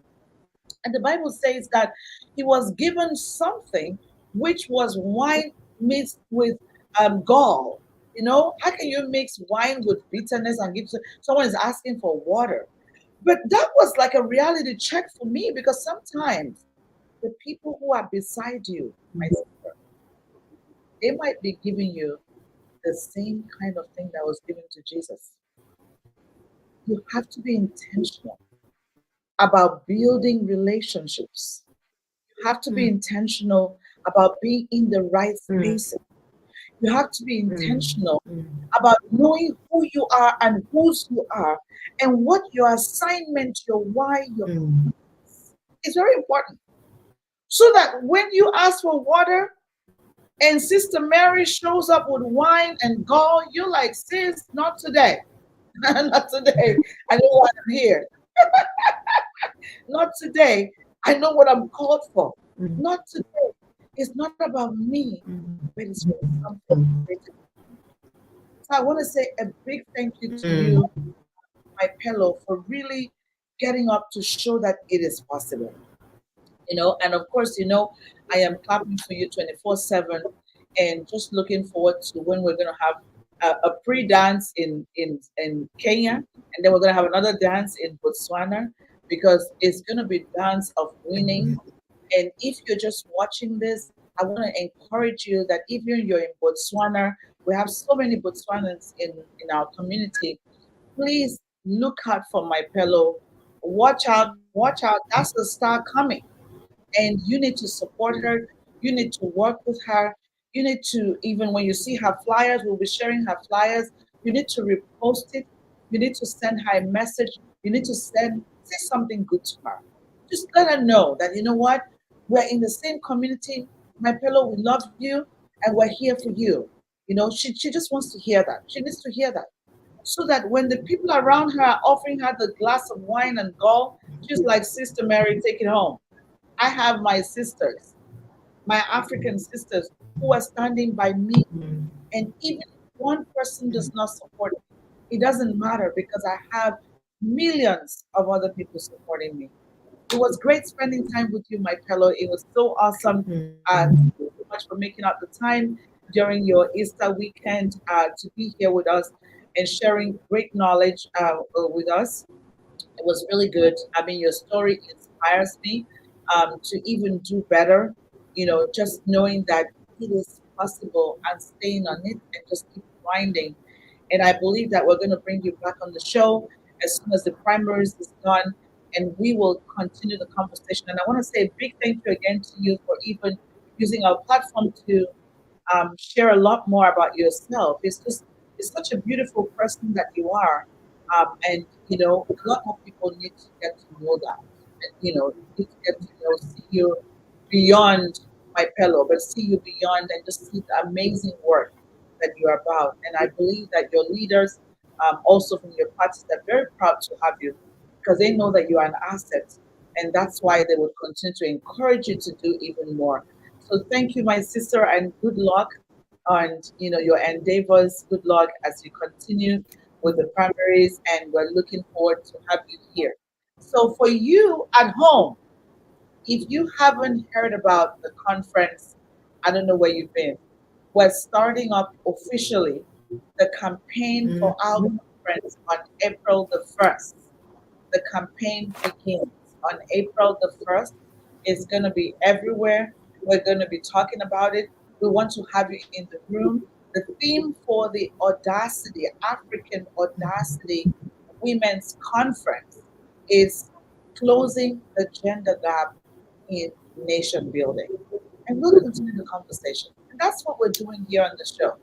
And the Bible says that he was given something which was wine mixed with gall. How can you mix wine with bitterness and give someone is asking for water? But that was like a reality check for me because sometimes the people who are beside you, my sister, they might be giving you the same kind of thing that was given to Jesus. You have to be intentional about building relationships. You have to be intentional about being in the right spaces. You have to be intentional about knowing who you are and whose you are and what your assignment, your why, your purpose is very important. So that when you ask for water and Sister Mary shows up with wine and gall, you're like, sis, not today. Not today. I know why I'm here. Not today. I know what I'm called for. Not today. It's not about me, but it's for something greater. So I want to say a big thank you to you, my pillow, for really getting up to show that it is possible. And of course, I am clapping for you 24/7 and just looking forward to when we're going to have a pre-dance in Kenya, and then we're going to have another dance in Botswana because it's going to be dance of winning. And if you're just watching this, I want to encourage you that even you're in Botswana, we have so many Botswanans in our community. Please look out for my pillow. Watch out, watch out. That's the star coming. And you need to support her. You need to work with her. You need to, even when you see her flyers, we'll be sharing her flyers. You need to repost it. You need to send her a message. You need to say something good to her. Just let her know that, you know what, we're in the same community. My pillow, we love you and we're here for you. She just wants to hear that. She needs to hear that. So that when the people around her are offering her the glass of wine and gall, she's like, Sister Mary, take it home. I have my sisters. my African sisters who are standing by me. Mm. And even if one person does not support me, it doesn't matter because I have millions of other people supporting me. It was great spending time with you, my fellow. It was so awesome. Mm. Thank you so much for making out the time during your Easter weekend to be here with us and sharing great knowledge with us. It was really good. I mean, your story inspires me to even do better. Just knowing that it is possible and staying on it and just keep grinding. And I believe that we're going to bring you back on the show as soon as the primaries is done, and we will continue the conversation. And I want to say a big thank you again to you for even using our platform to share a lot more about yourself. It's such a beautiful person that you are, and a lot more people need to get to know that, and need to get to see you beyond my pillow, but see you beyond and just see the amazing work that you are about. And I believe that your leaders, also from your parties, are very proud to have you because they know that you are an asset, and that's why they will continue to encourage you to do even more. So thank you, my sister, and good luck on your endeavors. Good luck as you continue with the primaries, and we're looking forward to have you here. So for you at home, if you haven't heard about the conference, I don't know where you've been. We're starting up officially the campaign for our Mm. conference on April the 1st. The campaign begins on April the 1st. It's going to be everywhere. We're going to be talking about it. We want to have you in the room. The theme for the Audacity, African Audacity Women's Conference is closing the gender gap in nation building. And we'll continue the conversation. And that's what we're doing here on the show.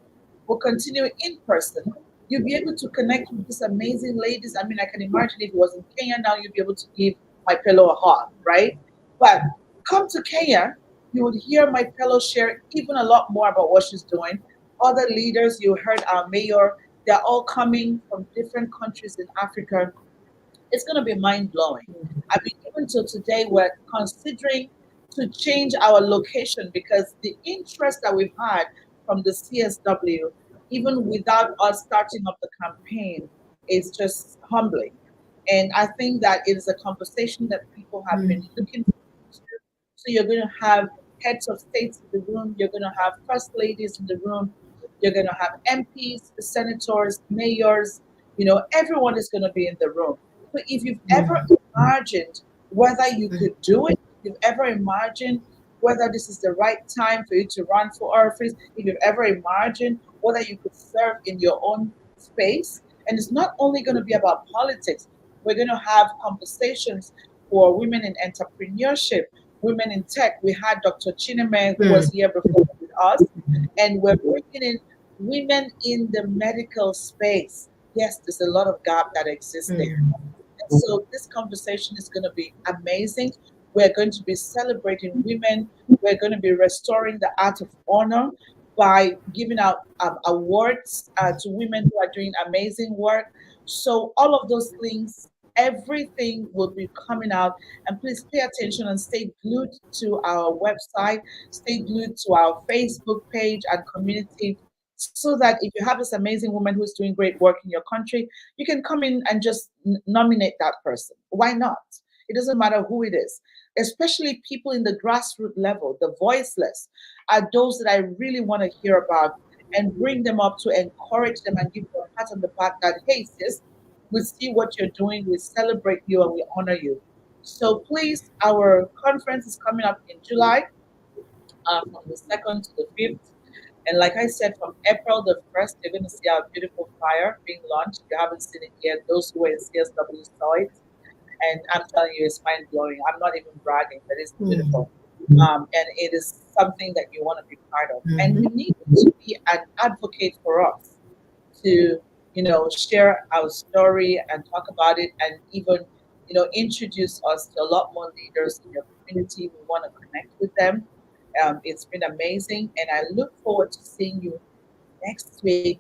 We'll continue in person. You'll be able to connect with these amazing ladies. I mean, I can imagine if it was in Kenya now, you'd be able to give my pillow a hug, right? But come to Kenya, you would hear my pillow share even a lot more about what she's doing. Other leaders, you heard our mayor, they're all coming from different countries in Africa. It's going to be mind blowing. I mean, even till today, we're considering to change our location because the interest that we've had from the CSW, even without us starting up the campaign, is just humbling. And I think that it is a conversation that people have been Mm. looking forward to. So you're going to have heads of states in the room, you're going to have first ladies in the room, you're going to have MPs, senators, mayors, everyone is going to be in the room. So if you've ever Mm. imagined whether you Mm. could do it, if you've ever imagined whether this is the right time for you to run for office, if you've ever imagined whether you could serve in your own space, and it's not only going to be about politics, we're going to have conversations for women in entrepreneurship, women in tech. We had Dr. Chineme, who was Mm. here before with us, and we're bringing in women in the medical space. Yes, there's a lot of gap that exists there. Mm. So this conversation is going to be amazing. We're going to be celebrating women. We're going to be restoring the art of honor by giving out awards to women who are doing amazing work. So all of those things, everything will be coming out. And please pay attention and stay glued to our website, stay glued to our Facebook page and community, so that if you have this amazing woman who's doing great work in your country, you can come in and just nominate that person. Why not? It doesn't matter who it is, especially people in the grassroots level, the voiceless, are those that I really want to hear about and bring them up to encourage them and give them a pat on the back that, hey, sis, we see what you're doing, we celebrate you, and we honor you. So please, our conference is coming up in July from the 2nd to the 5th. And like I said, from April the 1st, you're going to see our beautiful flyer being launched. If you haven't seen it yet, those who were in CSW saw it. And I'm telling you, it's mind blowing. I'm not even bragging, but it's Mm. beautiful. And it is something that you want to be part of. And Mhm. you need to be an advocate for us to, share our story and talk about it and even, introduce us to a lot more leaders in your community. We want to connect with them. It's been amazing. And I look forward to seeing you next week,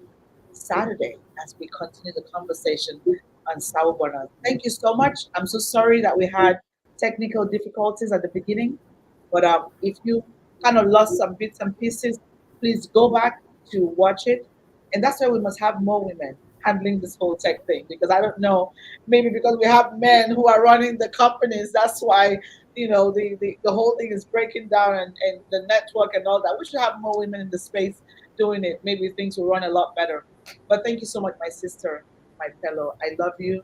Saturday, as we continue the conversation on SAWUUBOONAA. Thank you so much. I'm so sorry that we had technical difficulties at the beginning, but if you kind of lost some bits and pieces. Please go back to watch it. And that's why we must have more women handling this whole tech thing, because I don't know, maybe because we have men who are running the companies, that's why, the whole thing is breaking down, and the network and all that. We should have more women in the space doing it. Maybe things will run a lot better. But thank you so much, my sister, my fellow. I love you.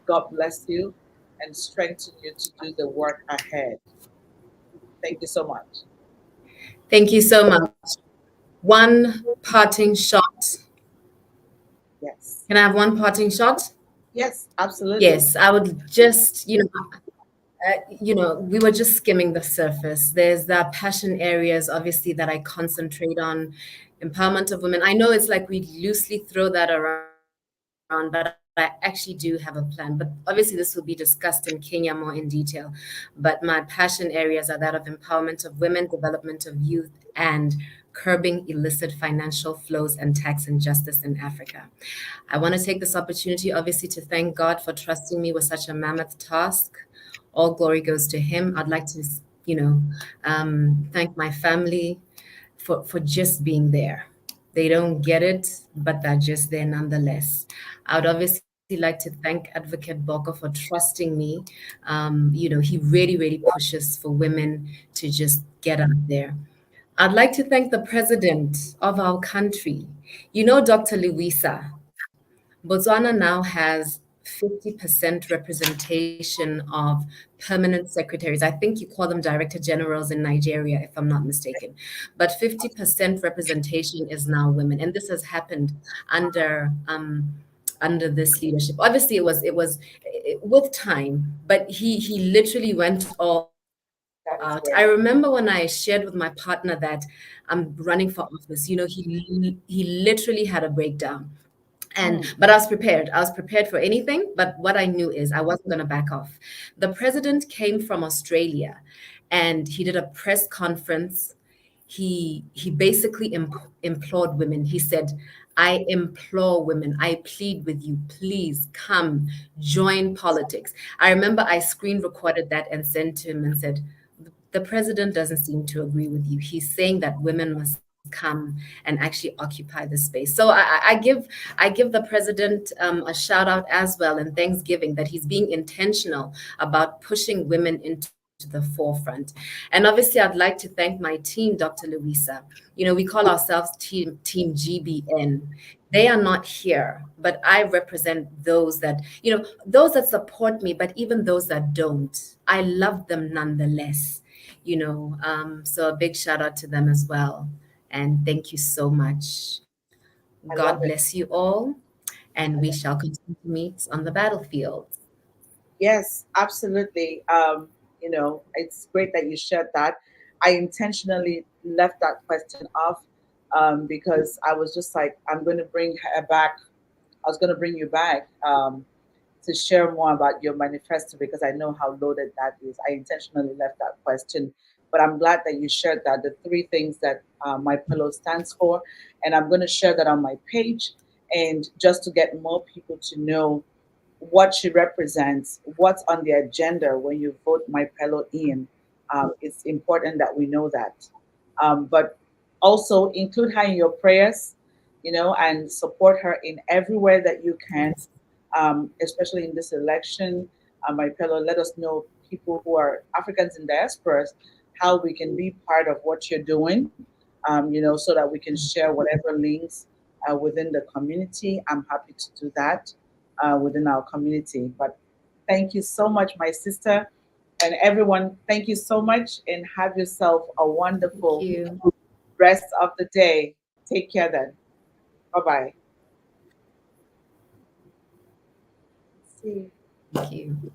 God bless you and strengthen you to do the work ahead. Thank you so much. Thank you so much. One parting shot. Yes. Can I have one parting shot? Yes, absolutely. Yes, I would just, we were just skimming the surface. There's the passion areas, obviously, that I concentrate on. Empowerment of women. I know it's like we loosely throw that around, but I actually do have a plan. But obviously, this will be discussed in Kenya more in detail. But my passion areas are that of empowerment of women, development of youth, and curbing illicit financial flows and tax injustice in Africa. I want to take this opportunity, obviously, to thank God for trusting me with such a mammoth task. All glory goes to Him. I'd like to, thank my family for just being there. They don't get it, but they're just there nonetheless. I would obviously like to thank Advocate Boko for trusting me. He really, really pushes for women to just get out there. I'd like to thank the president of our country. Dr. Luisa, Botswana now has 50% representation of permanent secretaries. I think you call them director generals in Nigeria, if I'm not mistaken. But 50% representation is now women, and this has happened under under this leadership. Obviously, with time, but he literally went all out. I remember when I shared with my partner that I'm running for office. He literally had a breakdown. But I was prepared. I was prepared for anything. But what I knew is I wasn't going to back off. The president came from Australia, and he did a press conference. He basically implored women. He said, "I implore women. I plead with you. Please come join politics." I remember I screen recorded that and sent to him and said, "The president doesn't seem to agree with you. He's saying that women must come and actually occupy the space." So I give the president a shout out as well in Thanksgiving that he's being intentional about pushing women into the forefront. And obviously, I'd like to thank my team, Dr. Luisa. We call ourselves Team GBN. They are not here, but I represent those that support me, but even those that don't. I love them nonetheless. So a big shout out to them as well. And thank you so much. I God love it. bless you all, and we shall continue to meet on the battlefield. Yes, absolutely. It's great that you shared that. I intentionally left that question off, because I was just like, I'm going to bring her back. I was going to bring you back, to share more about your manifesto, because I know how loaded that is. I intentionally left that question, but I'm glad that you shared that, the three things that My Pillow stands for. And I'm going to share that on my page, and just to get more people to know what she represents, what's on the agenda when you vote My Pillow in. It's important that we know that. But also include her in your prayers, and support her in everywhere that you can, Yes. especially in this election. My fellow, let us know, people who are Africans in diasporas, how we can be part of what you're doing, so that we can share whatever links within the community. I'm happy to do that within our community. But thank you so much, my sister. And everyone, thank you so much, and have yourself a Thank wonderful you. rest of the day. Take care then. Bye bye. See you. Thank you.